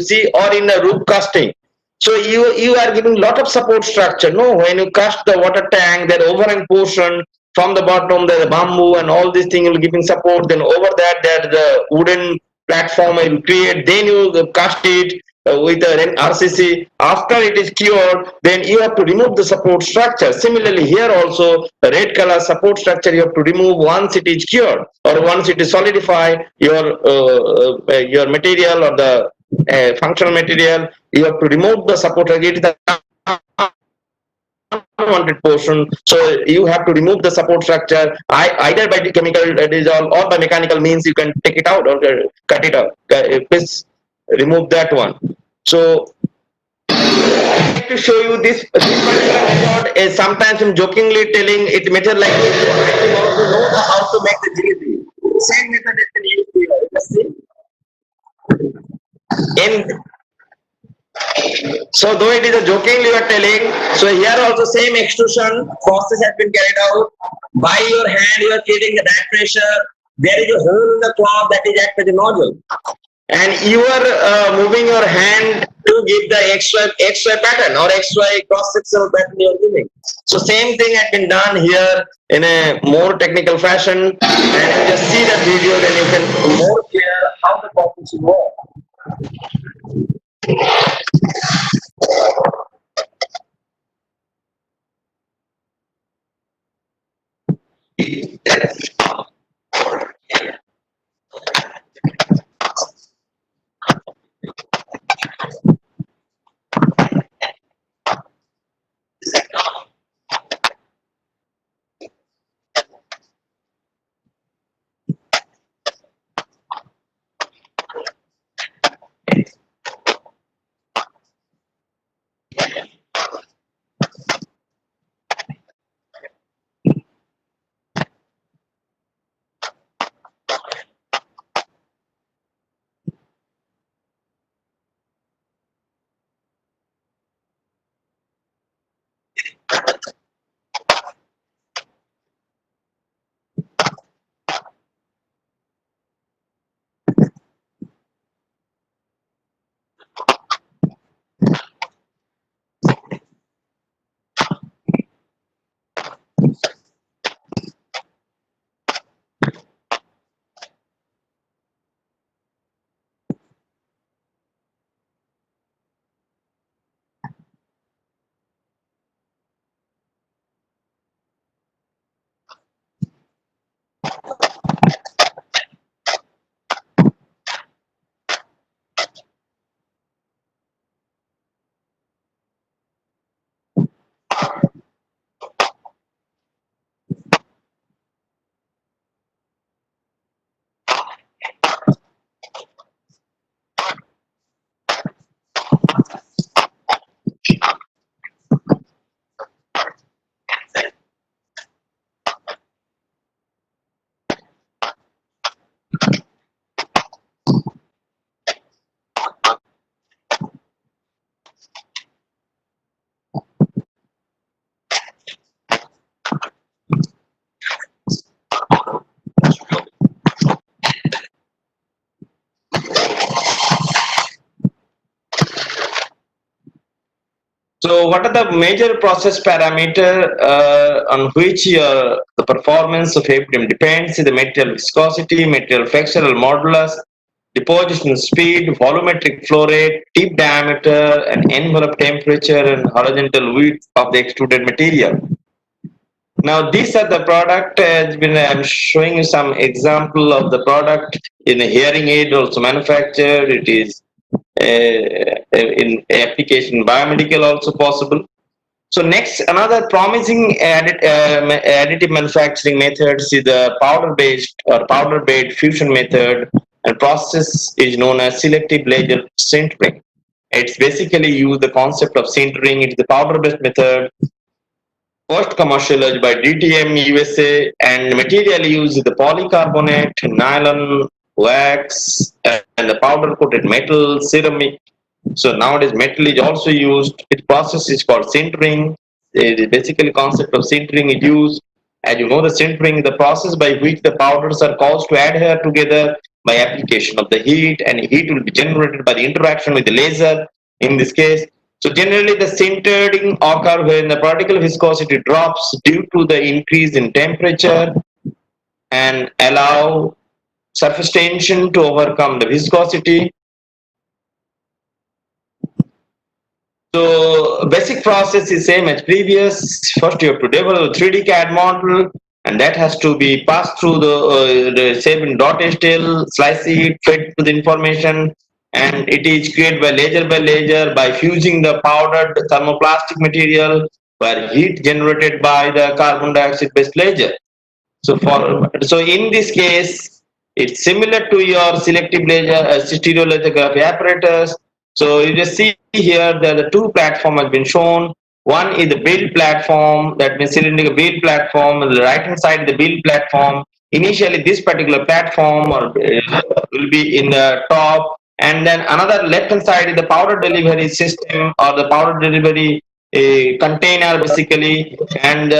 see, or in a roof casting, so you are giving lot of support structure. No, when you cast the water tank, that overhang portion from the bottom, the bamboo and all these things will giving support. Then over that, there the wooden platform will create. Then you cast it with an RCC. After it is cured, then you have to remove the support structure. Similarly, here also the red color support structure you have to remove once it is cured, or once it is solidified. Your material or the functional material, you have to remove the support. It is the unwanted portion, so you have to remove the support structure either by the chemical dissolve or by mechanical means. You can take it out or cut it out. Please remove that one. So I like to show you this particular method. Is sometimes I'm jokingly telling it method like this. I want to know how to make the jalebi. Same method has been used here. In So though it is a jokingly you are telling, so here also same extrusion process has been carried out. By your hand you are creating the back pressure. There is a hole in the cloth that is act as a nozzle. And you are moving your hand to give the XY pattern or XY cross sectional pattern you are giving. So same thing had been done here in a more technical fashion. And if you just see that video, then you can more clear how the process works. So what are the major process parameter on which the performance of APM depends? The material viscosity, material flexural modulus, deposition speed, volumetric flow rate, tip diameter, and envelope temperature and horizontal width of the extruded material. Now these are the product has been I'm showing you some example of the product in a hearing aid also manufactured. It is in application biomedical also possible. So next, another promising additive manufacturing methods is the powder-based or powder-bed fusion method, and process is known as selective laser sintering. It's basically use the concept of sintering. It's the powder-based method first commercialized by DTM USA, and material used is the polycarbonate, nylon, wax, and the powder-coated metal, ceramic. So nowadays metal is also used. Its process is called sintering. The basically concept of sintering is used. As you know, the sintering is the process by which the powders are caused to adhere together by application of the heat, and heat will be generated by the interaction with the laser in this case. So generally the sintering occur when the particle viscosity drops due to the increase in temperature and allow surface tension to overcome the viscosity. So basic process is same as previous. First you have to develop a 3D CAD model, and that has to be passed through the Sibendu dot slice it, fed to the information, and it is created by laser by fusing the powdered thermoplastic material where heat generated by the carbon dioxide based laser. So in this case, it's similar to your selective laser, stereolithography apparatus. So you just see here that the two platforms have been shown. One is the build platform, that means cylindrical build platform. On the right hand side, the build platform. Initially, this particular platform will be in the top, and then another left hand side is the powder delivery system or the powder delivery container basically. And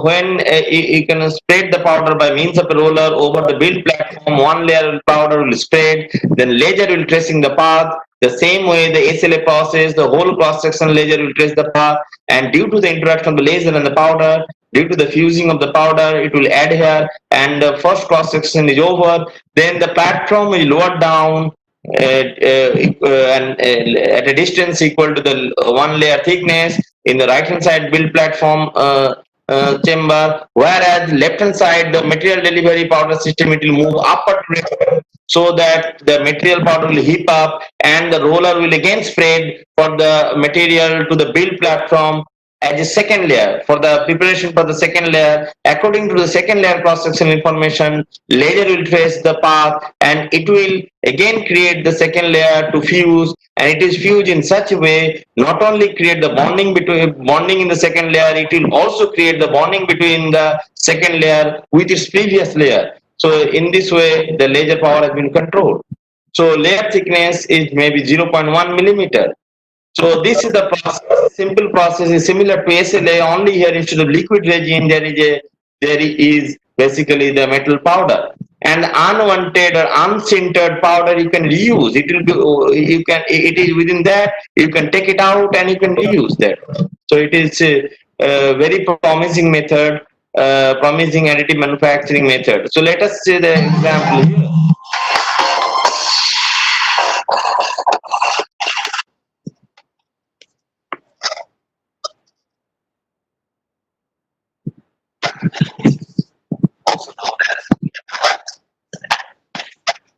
when you can spread the powder by means of a roller over the build platform, one layer of powder will spread, then laser will tracing the path. The same way the SLA process, the whole cross section laser will trace the path, and due to the interaction of the laser and the powder, due to the fusing of the powder, it will adhere, and the first cross section is over. Then the platform is lowered down at a distance equal to the one layer thickness in the right hand side build platform chamber, whereas left hand side the material delivery powder system, it will move upward so that the material powder will heap up and the roller will again spread for the material to the build platform as a second layer. For the preparation for the second layer, according to the second layer cross section information, laser will trace the path and it will again create the second layer to fuse, and it is fused in such a way not only create the bonding in the second layer, it will also create the bonding between the second layer with its previous layer. So in this way the laser power has been controlled. So layer thickness is maybe 0.1 millimeter. So this is the process. Simple process is similar to SLA. Only here instead of liquid resin, there is basically the metal powder. And unwanted or unsintered powder you can reuse. It will be, you can, it is within that you can take it out and you can reuse that. So it is a very promising method, promising additive manufacturing method. So let us see the example here.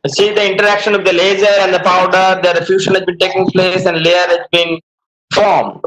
See the interaction of the laser and the powder, the fusion has been taking place and layer has been formed.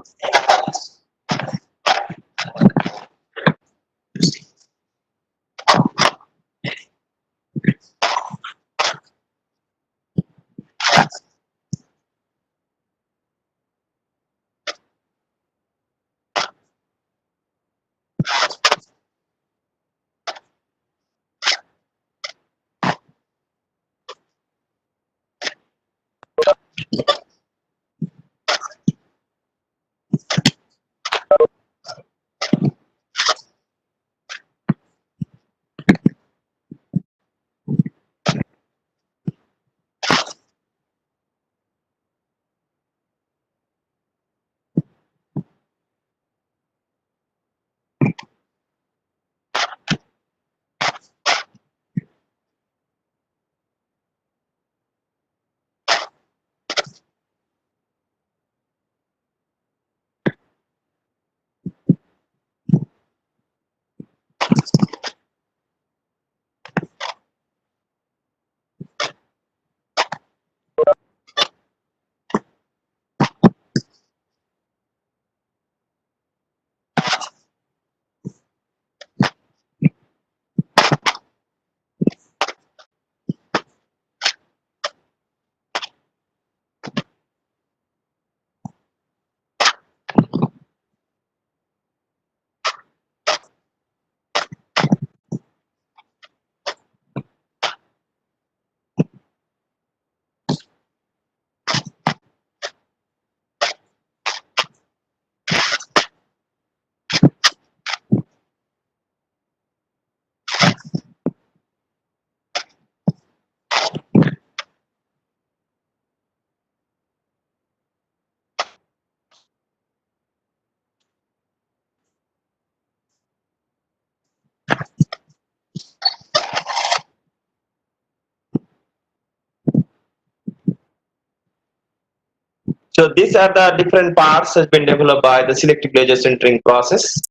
So these are the different parts has been developed by the selective laser sintering process.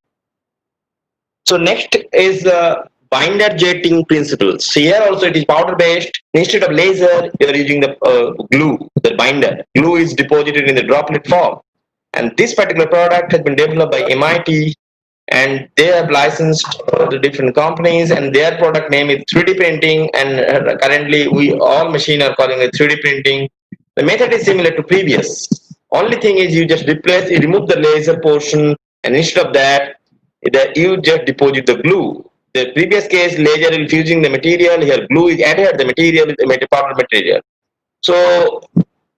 So next is the binder jetting principles. So here also it is powder based. Instead of laser, you are using the glue, the binder. Glue is deposited in the droplet form. And this particular product has been developed by MIT, and they have licensed to different companies, and their product name is 3D printing, and currently we all machine are calling it 3D printing. The method is similar to previous. Only thing is you just you remove the laser portion, and instead of that, you just deposit the glue. The previous case, laser is fusing the material, here glue is added the material with the powder material. So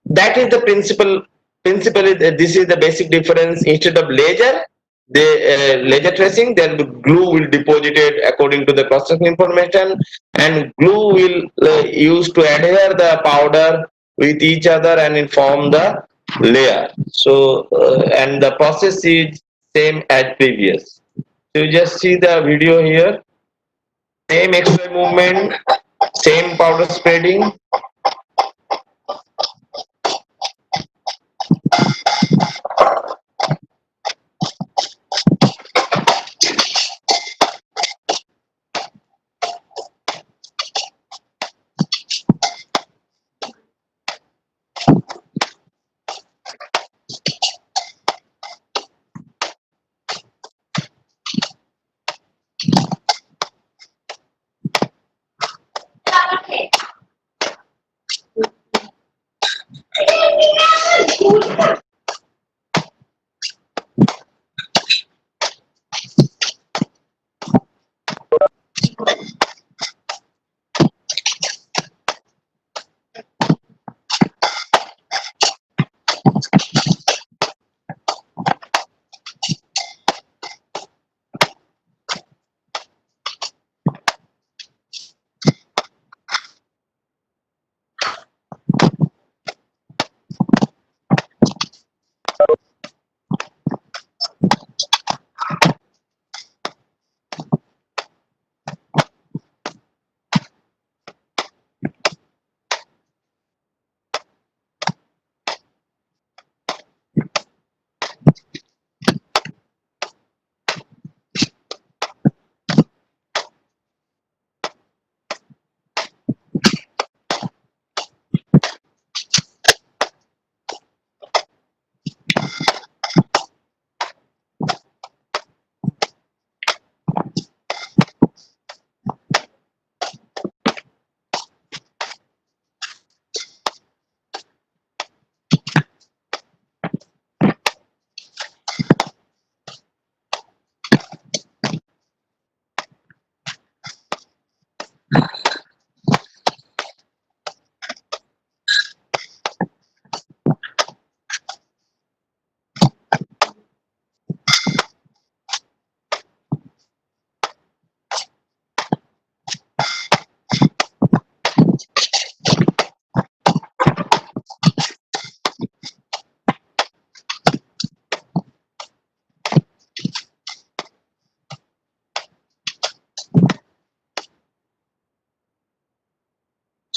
that is the principle. Principally, this is the basic difference. Instead of laser, the laser tracing, then the glue will deposit it according to the cross-section information, and glue will use to adhere the powder with each other and inform the layer. So and the process is same as previous. So you just see the video here. Same XY movement, same powder spreading.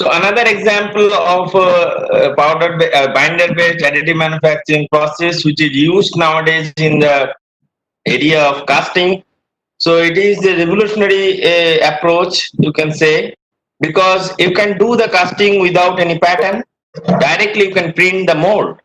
So another example of binder-based additive manufacturing process, which is used nowadays in the area of casting. So it is a revolutionary approach, you can say, because you can do the casting without any pattern. Directly, you can print the mold.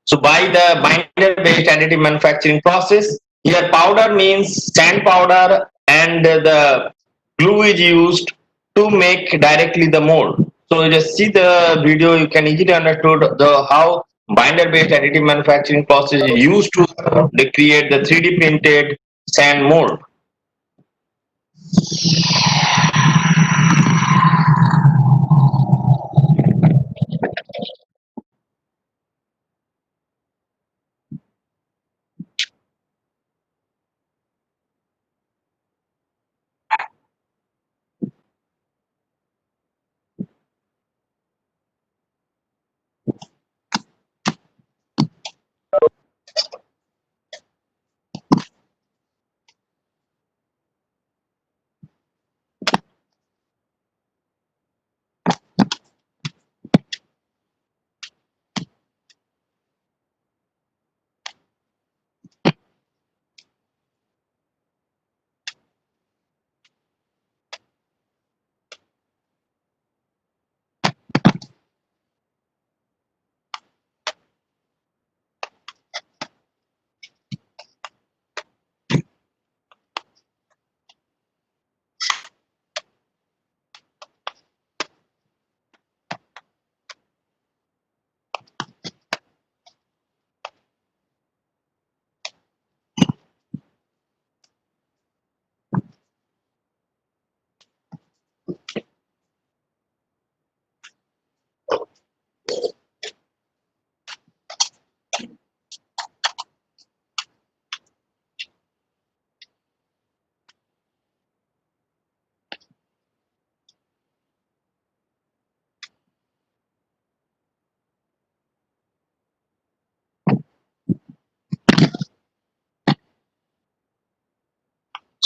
So by the binder-based additive manufacturing process, here powder means sand powder, and the glue is used to make directly the mold. So you just see the video, you can easily understood the how binder-based additive manufacturing process is used to create the 3D printed sand mold.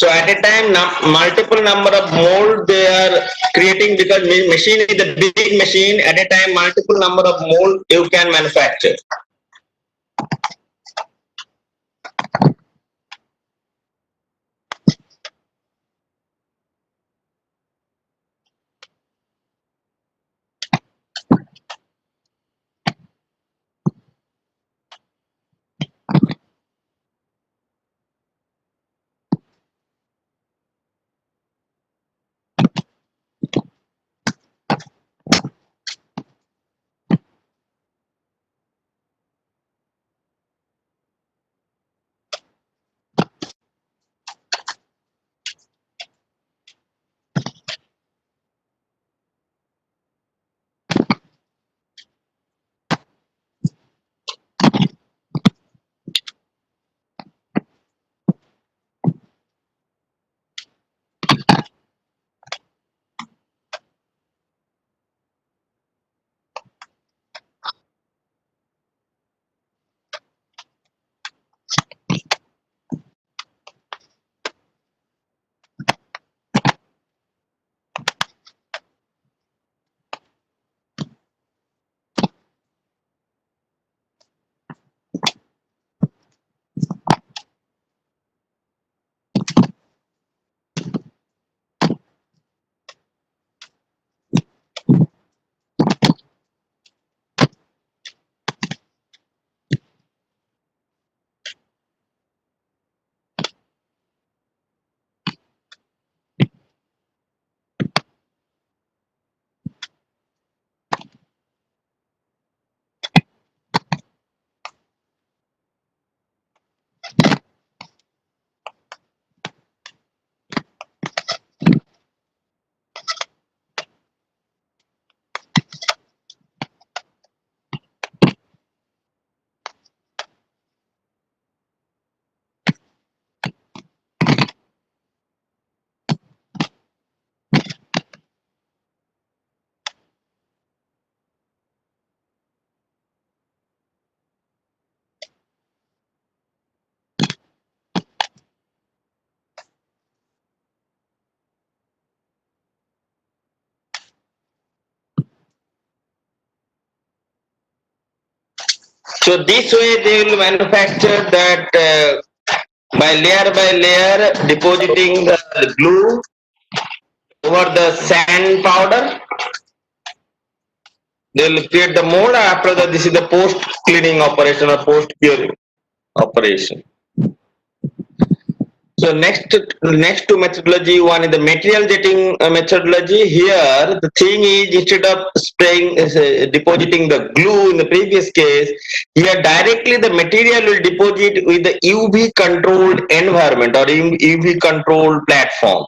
So at a time, multiple number of mold they are creating, because machine is a big machine. At a time, multiple number of mold you can manufacture. So this way they will manufacture that by layer, depositing the glue over the sand powder. They will create the mold. After that, this is the post cleaning operation or post curing operation. So next to methodology, one is the material jetting methodology. Here the thing is, instead of spraying depositing the glue in the previous case, here directly the material will deposit with the UV controlled environment or UV controlled platform.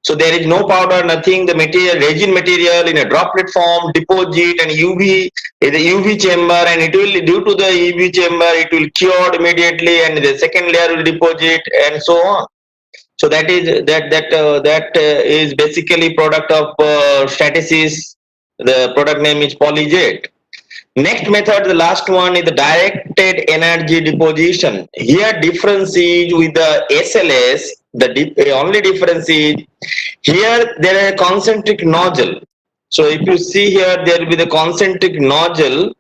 So there is no powder, nothing. The material, resin material in a droplet form, deposit and UV in the UV chamber, and it will, due to the UV chamber, it will cure immediately, and the second layer will deposit, and so on. So that is basically product of Stratasys. The product name is Polyjet. Next method, the last one, is the directed energy deposition. Here difference is with the SLS. The only difference is here there is a concentric nozzle. So if you see here, there will be the concentric nozzle.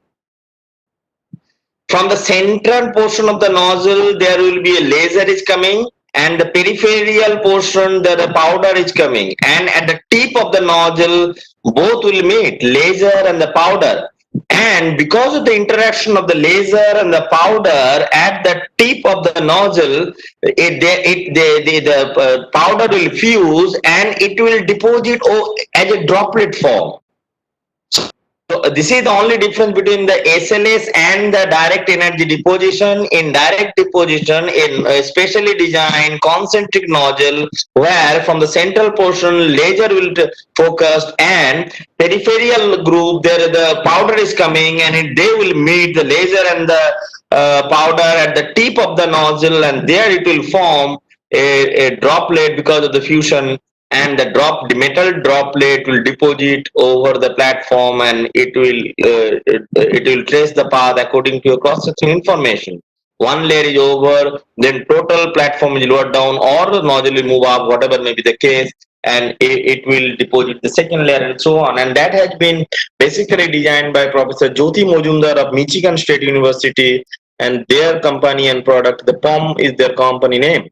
From the central portion of the nozzle, there will be a laser is coming, and the peripheral portion, the powder is coming, and at the tip of the nozzle, both will meet, laser and the powder. And because of the interaction of the laser and the powder at the tip of the nozzle, the powder will fuse and it will deposit as a droplet form. So this is the only difference between the SLS and the direct energy deposition. In direct deposition, in a specially designed concentric nozzle, where from the central portion laser will focus, and peripheral group there the powder is coming, and they will meet the laser and the powder at the tip of the nozzle, and there it will form a droplet because of the fusion, and the metal droplet will deposit over the platform, and it will trace the path according to your cross section information. One layer is over, then total platform is lowered down, or the nozzle will move up, whatever may be the case, and it will deposit the second layer and so on. And that has been basically designed by Professor Jyoti Mojumdar of Michigan State University, and their company and product, the POM is their company name.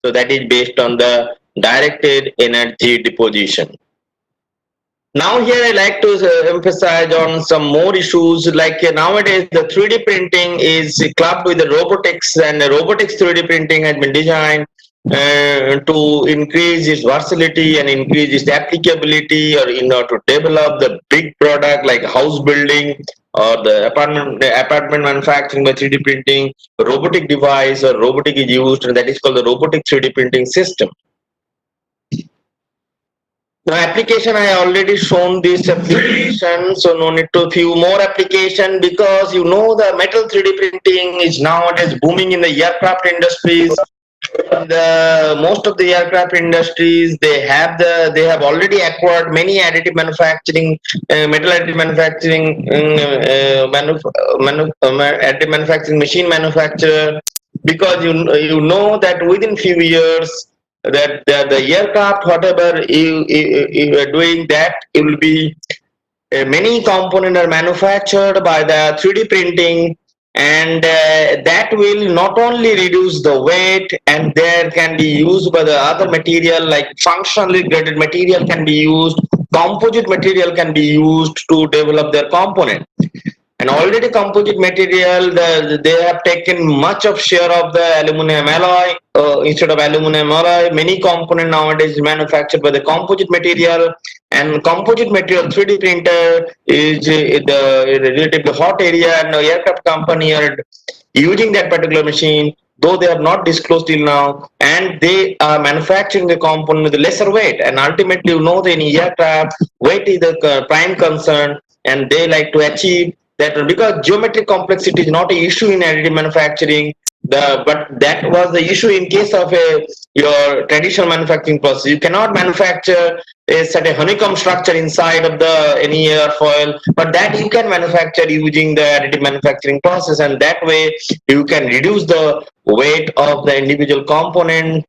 So that is based on the directed energy deposition. Now here I like to emphasize on some more issues like nowadays the 3D printing is clubbed with the robotics, and the robotics 3D printing has been designed to increase its versatility and increase its applicability, or in order to develop the big product like house building or the apartment manufacturing by 3D printing. Robotic device or robotic is used, and that is called the robotic 3D printing system. The application I already shown this application, so no need to few more application, because you know the metal 3D printing is nowadays booming in the aircraft industries. The most of the aircraft industries, they have already acquired many additive manufacturing, metal additive manufacturing, additive manufacturing machine manufacturer, because you know that within few years that the aircraft whatever you are doing, that it will be many components are manufactured by the 3D printing, and that will not only reduce the weight, and there can be used by the other material like functionally graded material can be used, composite material can be used to develop their component. And already composite material, they have taken much of share of the aluminum alloy. Instead of aluminum alloy, many component nowadays is manufactured by the composite material. And composite material 3D printer is the relatively hot area, and the aircraft company are using that particular machine, though they have not disclosed till now, and they are manufacturing the component with lesser weight. And ultimately, you know, the in aircraft, weight is the prime concern, and they like to achieve that, because geometric complexity is not an issue in additive manufacturing. But that was the issue in case of your traditional manufacturing process. You cannot manufacture such a honeycomb structure inside of the any airfoil, but that you can manufacture using the additive manufacturing process, and that way you can reduce the weight of the individual component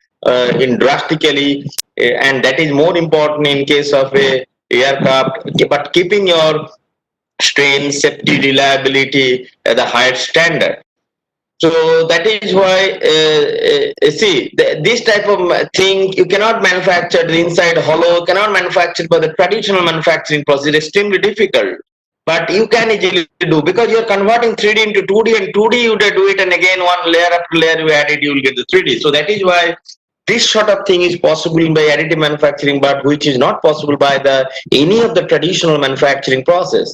in drastically, and that is more important in case of a aircraft, but keeping your strength, safety, reliability at the highest standard. So that is why, this type of thing you cannot manufacture the inside hollow, cannot manufacture by the traditional manufacturing process. It's extremely difficult. But you can easily do, because you're converting 3D into 2D, and 2D you do it, and again one layer after layer you add it, you will get the 3D. So that is why this sort of thing is possible by additive manufacturing, but which is not possible by the any of the traditional manufacturing process.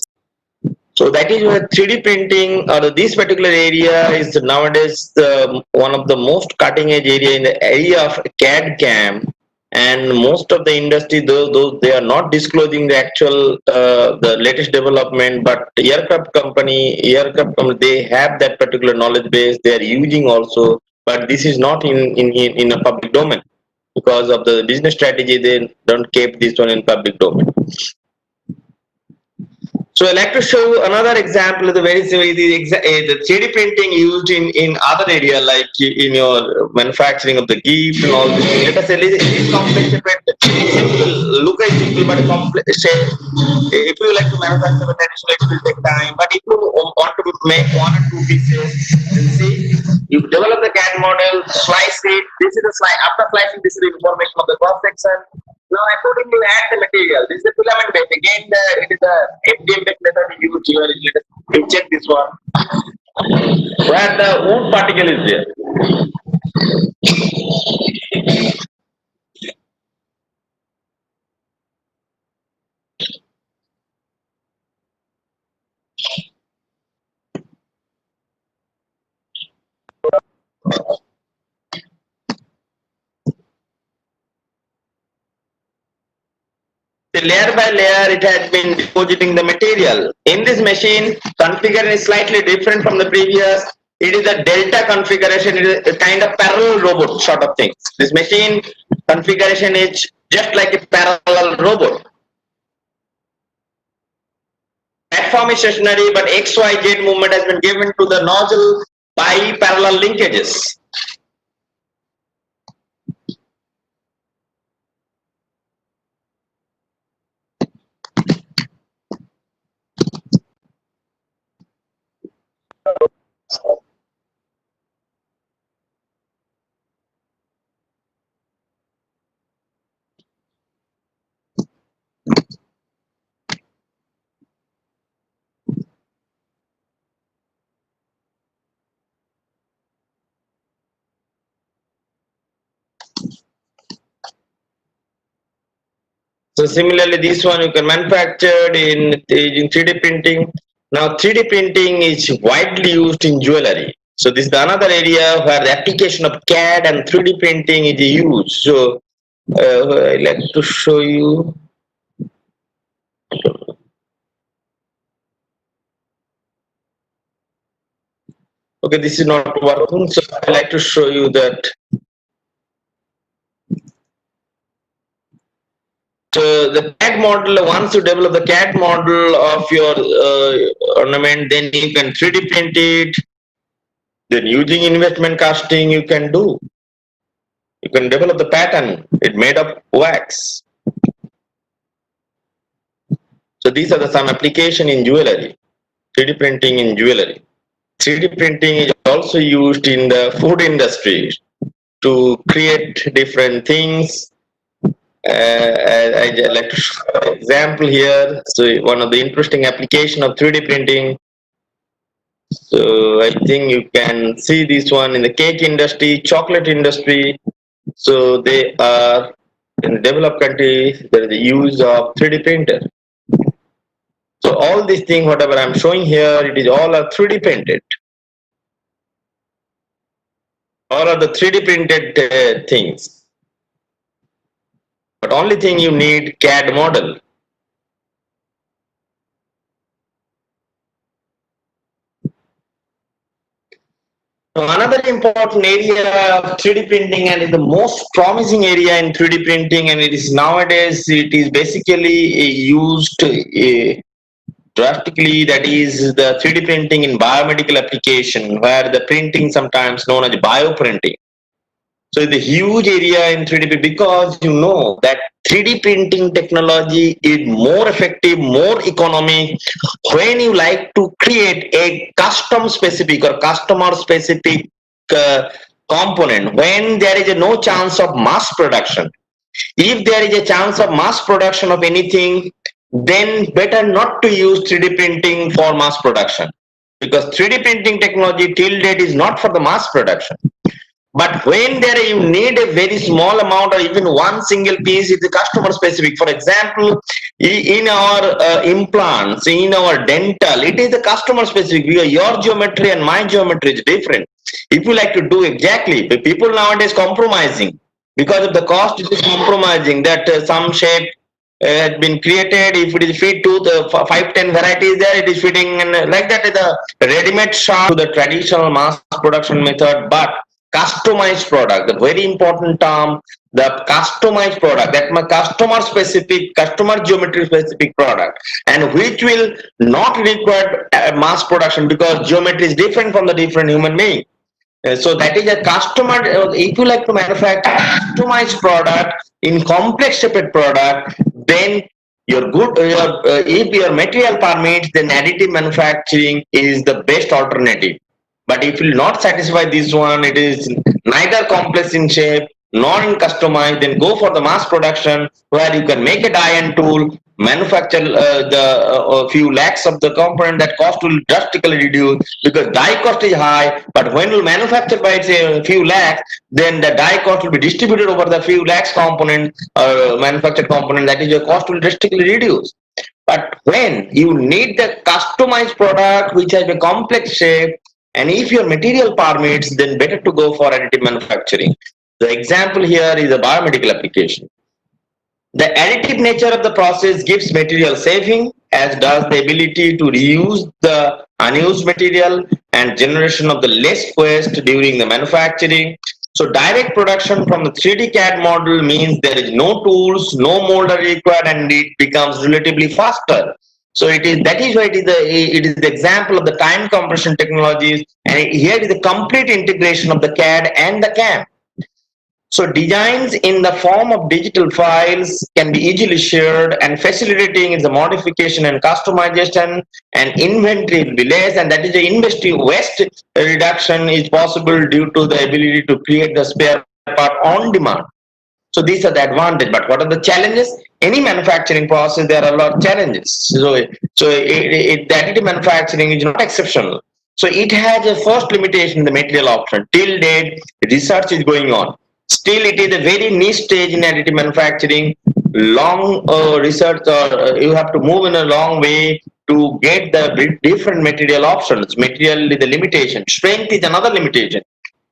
So that is why 3D printing, or this particular area, is nowadays one of the most cutting edge area in the area of CAD CAM. And most of the industry, those they are not disclosing the actual the latest development, but aircraft company, they have that particular knowledge base. They are using also, but this is not in a public domain, because of the business strategy. They don't keep this one in public domain. So I like to show you another example of the very similar the 3D printing used in other area, like in your manufacturing of the gift and all this. Let us say it is complex, simple, look at simple but complex shape. If you like to manufacture a traditional, it will take time. But if you want to make one or two pieces, then see, you develop the CAD model, slice it. This is the slice. After slicing, this is the information of the cross section. Now accordingly add the material. This is the filament base. Again, it is the FDM based method used here. You check this one. Where the wood particle is there. So layer by layer, it has been depositing the material. In this machine, configuration is slightly different from the previous. It is a delta configuration. It is a kind of parallel robot sort of thing. This machine configuration is just like a parallel robot. Platform is stationary, but XYZ movement has been given to the nozzle. by parallel linkages. So similarly, this one you can manufacture in 3D printing. Now 3D printing is widely used in jewelry. So this is another area where the application of CAD and 3D printing is used. So I'd like to show you. Okay, this is not working. So I'd like to show you that. So the CAD model, once you develop the CAD model of your ornament, then you can 3D print it. Then using investment casting, you can do. You can develop the pattern. It made of wax. So these are the some application in jewelry. 3D printing in jewelry. 3D printing is also used in the food industry to create different things. I like to show an example here. So one of the interesting application of 3D printing. So I think you can see this one in the cake industry, chocolate industry. So they are in developed countries. There is the use of 3D printer. So all these things, whatever I'm showing here, it is all are 3D printed. All are the 3D printed things. But only thing you need CAD model. So another important area of 3D printing and is the most promising area in 3D printing, and it is nowadays it is basically used drastically, that is the 3D printing in biomedical application, where the printing sometimes known as bioprinting. So it's a huge area in 3D because you know that 3D printing technology is more effective, more economic when you like to create a custom specific or customer specific component, when there is no chance of mass production. If there is a chance of mass production of anything, then better not to use 3D printing for mass production, because 3D printing technology till date is not for the mass production. But when there you need a very small amount or even one single piece, it's a customer specific. For example, in our implants, in our dental, it is a customer specific because your geometry and my geometry is different. If you like to do exactly, the people nowadays compromising because of the cost. It is compromising that some shape has been created. If it is fit to the 5-10 varieties there, it is fitting, and like that is the ready-made shop to the traditional mass production method. But customized product, the very important term, the customized product, that my customer specific, customer geometry specific product, and which will not require mass production because geometry is different from the different human being. So that is a customer. If you like to manufacture customized product in complex separate product, then your good, if your material permits, then additive manufacturing is the best alternative. But if you will not satisfy this one, it is neither complex in shape nor in customized, then go for the mass production where you can make a die and tool, manufacture the few lakhs of the component. That cost will drastically reduce because die cost is high. But when you manufacture by say a few lakhs, then the die cost will be distributed over the few lakhs component, manufactured component. That is, your cost will drastically reduce. But when you need the customized product which has a complex shape, and if your material permits, then better to go for additive manufacturing. The example here is a biomedical application. The additive nature of the process gives material saving, as does the ability to reuse the unused material and generation of the less waste during the manufacturing. So direct production from the 3D CAD model means there is no tools, no molder required, and it becomes relatively faster. So it is, that is why it is the example of the time compression technologies, and here it is the complete integration of the CAD and the CAM. So designs in the form of digital files can be easily shared, and facilitating the modification and customization, and inventory will be less, and that is the industry waste reduction is possible due to the ability to create the spare part on demand. So these are the advantage. But what are the challenges? Any manufacturing process, there are a lot of challenges. The additive manufacturing is not exceptional. So it has a first limitation in the material option. Till date, research is going on. Still, it is a very niche stage in additive manufacturing. Long research, or you have to move in a long way to get the different material options. Material is the limitation. Strength is another limitation.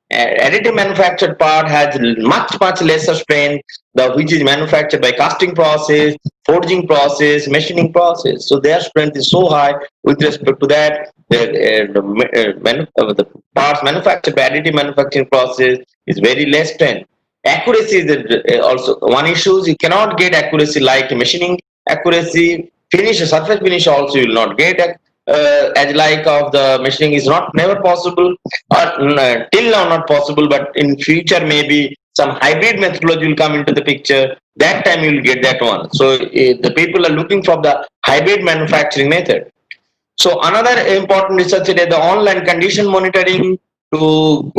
Additive manufactured part has much lesser strength, which is manufactured by casting process, forging process, machining process. So their strength is so high. With respect to that, the parts manufactured by additive manufacturing process is very less strength. Accuracy is also one issue. You cannot get accuracy like machining accuracy. Finish, surface finish also you will not get as like of the machining is not never possible, or till now not possible, but in future maybe some hybrid methodology will come into the picture. That time you will get that one. So the people are looking for the hybrid manufacturing method. So another important research is the online condition monitoring to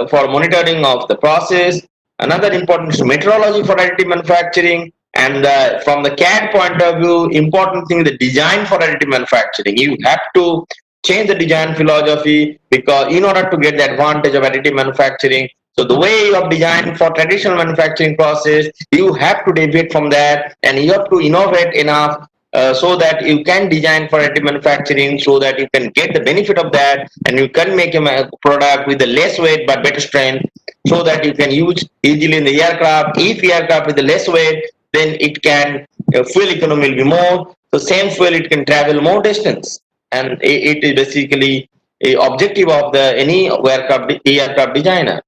for monitoring of the process. Another important is metrology for additive manufacturing. And from the CAD point of view, important thing is the design for additive manufacturing. You have to change the design philosophy, because in order to get the advantage of additive manufacturing, so the way you have designed for traditional manufacturing process, you have to deviate from that, and you have to innovate enough so that you can design for additive manufacturing, so that you can get the benefit of that, and you can make a product with the less weight but better strength, so that you can use easily in the aircraft. If aircraft with the less weight, then it can fuel economy will be more. So same fuel it can travel more distance, and it is basically a objective of the any aircraft designer.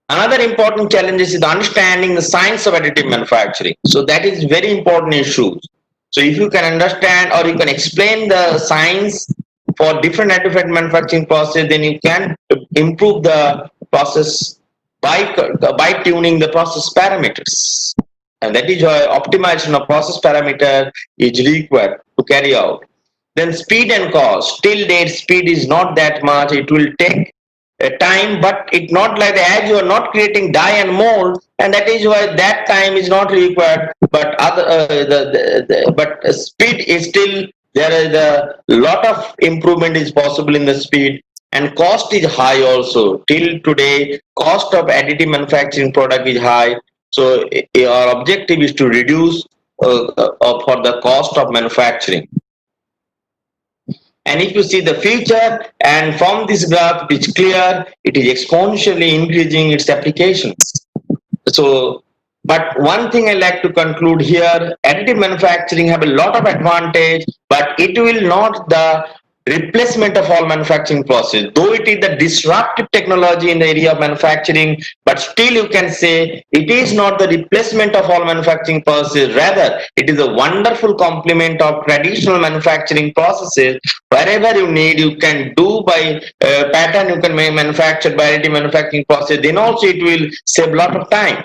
Another important challenge is the understanding the science of additive manufacturing. So that is very important issue. So if you can understand or you can explain the science for different additive manufacturing process, then you can improve the process by tuning the process parameters. And that is why optimization of process parameter is required to carry out. Then speed and cost. Till date, speed is not that much. It will take time, but it's not like as you are not creating die and mold, and that is why that time is not required. But other but speed is still there is a lot of improvement is possible in the speed, and cost is high also. Till today, cost of additive manufacturing product is high. So our objective is to reduce for the cost of manufacturing. And if you see the future, and from this graph it is clear, it is exponentially increasing its applications. So, but one thing I like to conclude here, additive manufacturing have a lot of advantage, but it will not the replacement of all manufacturing process. Though it is the disruptive technology in the area of manufacturing, but still you can say it is not the replacement of all manufacturing processes. Rather, it is a wonderful complement of traditional manufacturing processes. Wherever you need, you can do by pattern, you can manufacture by additive manufacturing process. Then also it will save a lot of time.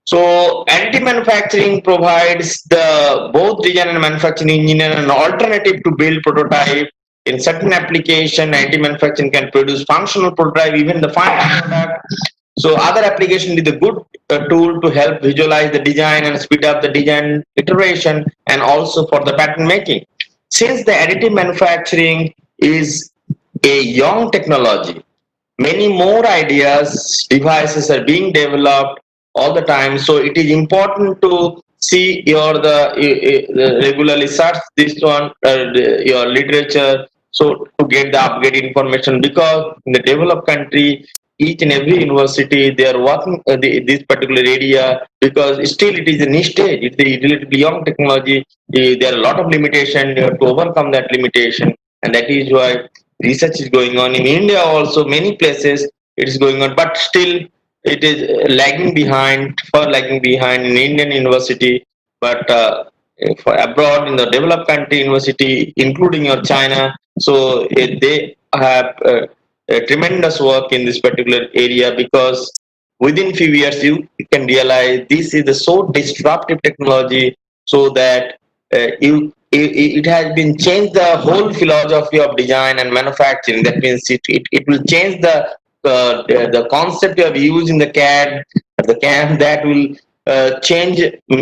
So additive manufacturing provides the both design and manufacturing engineer an alternative to build prototype. In certain application, additive manufacturing can produce functional prototype, even the final product. So other application is a good tool to help visualize the design and speed up the design iteration, and also for the pattern making. Since the additive manufacturing is a young technology, many more ideas, devices are being developed all the time. So it is important to see regularly search this one, your literature, so to get the updated information, because in the developed country, each and every university they are working this particular area, because still it is a niche stage. It's a relatively young technology. There are a lot of limitation. You have to overcome that limitation, and that is why research is going on in India also. Many places it is going on, but still it is lagging behind, far lagging behind in Indian university. But for abroad in the developed country university, including your China. So they have tremendous work in this particular area because within few years you can realize this is a so disruptive technology so that it has been changed the whole philosophy of design and manufacturing. That means it will change the concept you have used in the CAD, the CAM, that will change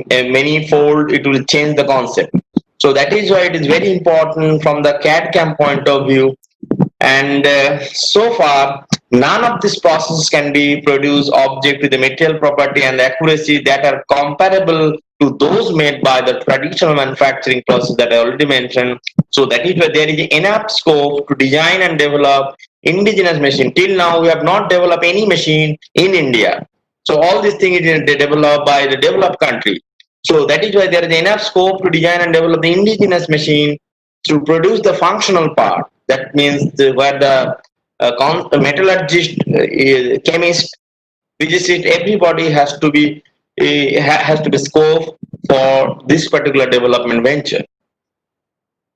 many fold. It will change the concept. So that is why it is very important from the CAD CAM point of view. And so far, none of these processes can be produced object with the material property and accuracy that are comparable to those made by the traditional manufacturing process that I already mentioned. So that is why there is enough scope to design and develop indigenous machine. Till now, we have not developed any machine in India. So all these things is developed by the developed country. So that is why there is enough scope to design and develop the indigenous machine to produce the functional part. That means where the metallurgist, chemist, physicist, everybody has to be scope for this particular development venture.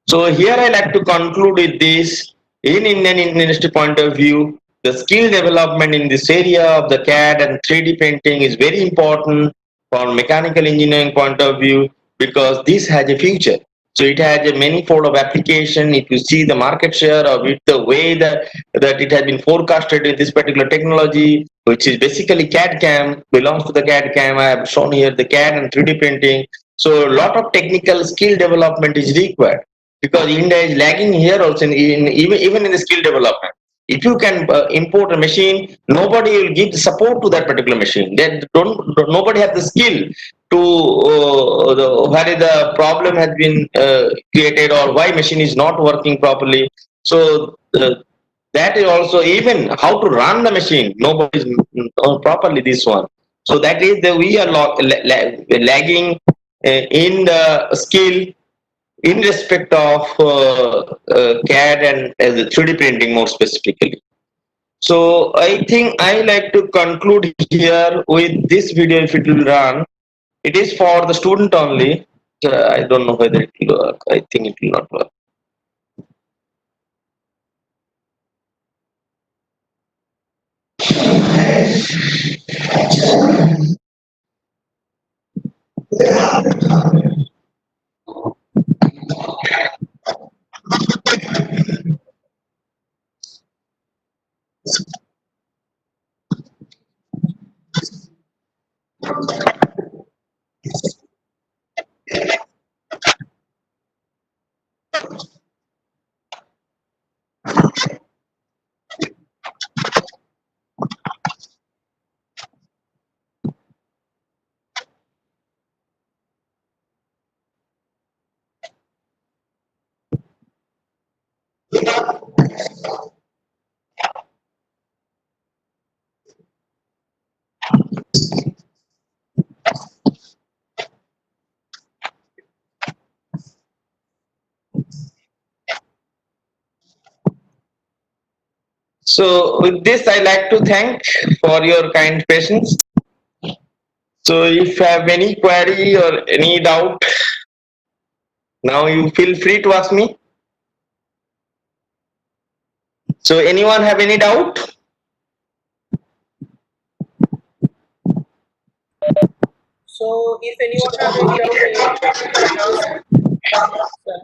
So here I like to conclude with this. In Indian industry point of view, the skill development in this area of the CAD and 3D printing is very important from mechanical engineering point of view because this has a future. So it has a manifold of application. If you see the market share of it, the way that it has been forecasted in this particular technology, which is basically CAD CAM, belongs to the CAD CAM. I have shown here the CAD and 3D printing. So a lot of technical skill development is required because India is lagging here also even in the skill development. If you can import a machine, nobody will give the support to that particular machine. Nobody has the skill to where the problem has been created or why machine is not working properly. So that is also even how to run the machine. Nobody is properly this one. So that is the we are lagging in the skill in respect of CAD and the 3D printing more specifically. So I think I like to conclude here with this video if it will run. It is for the student only. I don't know whether it will work. I think it will not work. So with this, I like to thank for your kind patience. So if you have any query or any doubt, now you feel free to ask me. So anyone have any doubt? So if anyone have any doubt, they can ask. Sir.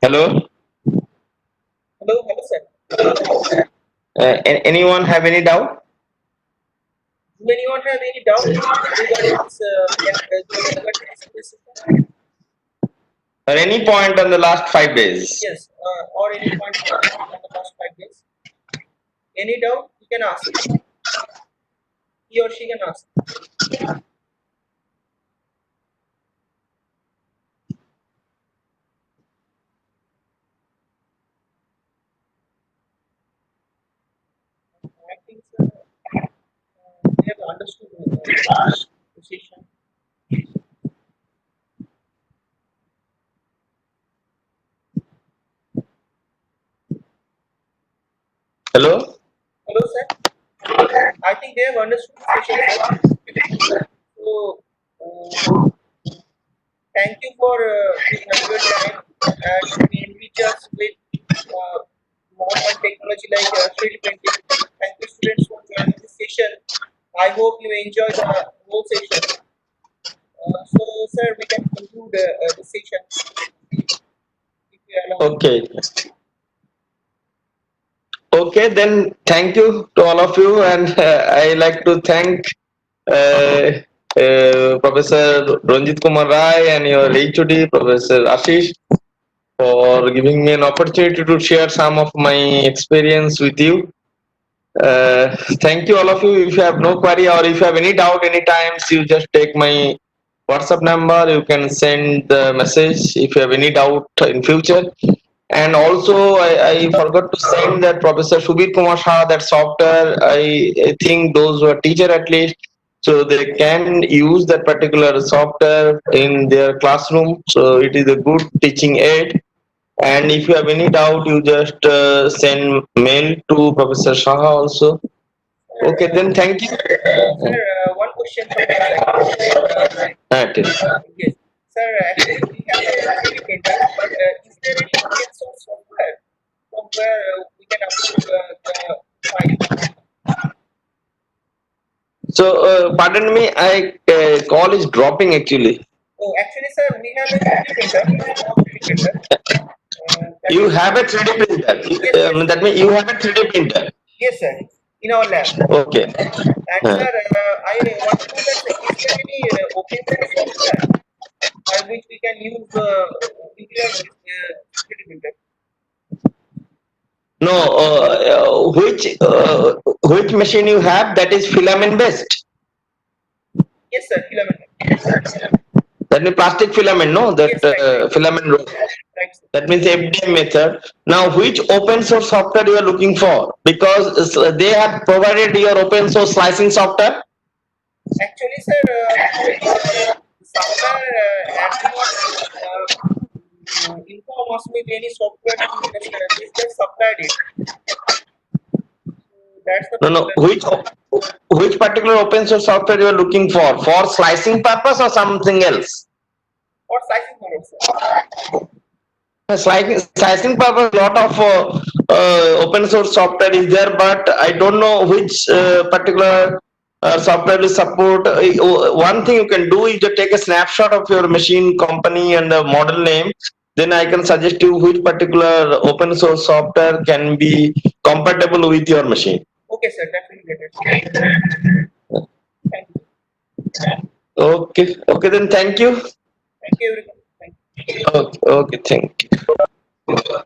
Hello? Hello, sir. Anyone have any doubt? Do anyone have any doubt regarding this GWT system? Or any point on the last 5 days? Yes, or any point on the past 5 days? Any doubt, you can ask. He or she can ask. I think they have understood the position. Hello? Hello, sir. I think they have understood the session, sir. So, thank you for your valuable time and enrich us with uh, modern technology like 3D printing. Thank you, students, for joining this session. I hope you enjoy the whole session. So, sir, we can conclude the session if you allow me. Okay. Okay, then thank you to all of you, and I like to thank Professor Ranjit Kumar Rai and your HOD, Professor Ashish, for giving me an opportunity to share some of my experience with you. Thank you all of you. If you have no query or if you have any doubt anytime, you just take my WhatsApp number. You can send the message if you have any doubt in future. And also, I forgot to send that Professor Shubir Kumar Shah that software. I think those who are teacher at least, so they can use that particular software in their classroom. So it is a good teaching aid. And if you have any doubt, you just send mail to Professor Shah also. Sir, Okay, then thank you. sir, one question from my side. Uh, Okay. yes, sir. Actually, we have a 3D printer, but is there any open source software from where we can upload the file? So, pardon me, I call is dropping actually. Oh, actually, sir, we have a 3D printer, small 3D printer. That You is, have a 3D printer. yes, yes, That means you have a 3D printer. yes, sir, in our lab. Okay. And Huh. sir, I want to know that is there any open source software by which we can use utilize this 3D printer? No, which machine you have that is filament based? Yes, sir, filament. That means plastic filament, no? That Yes, right, right, filament roll. right, sir. That means FDM method. Now, which open source software you are looking for? Because they have provided your open source slicing software. Actually, sir, the software has not inform us with any software to just they just supplied it. So that's the No, no. problem. Which particular open source software you are looking for slicing purpose or something else? Or sizing model, sir. Slicing purpose, lot of open source software is there, but I don't know which particular software will support. One thing you can do is to take a snapshot of your machine company and the model name. Then I can suggest you which particular open source software can be compatible with your machine. Okay, sir, that will be better. Thank you. Okay, okay, then thank you. Thank you, everyone. Thank you. Okay, okay, thank you.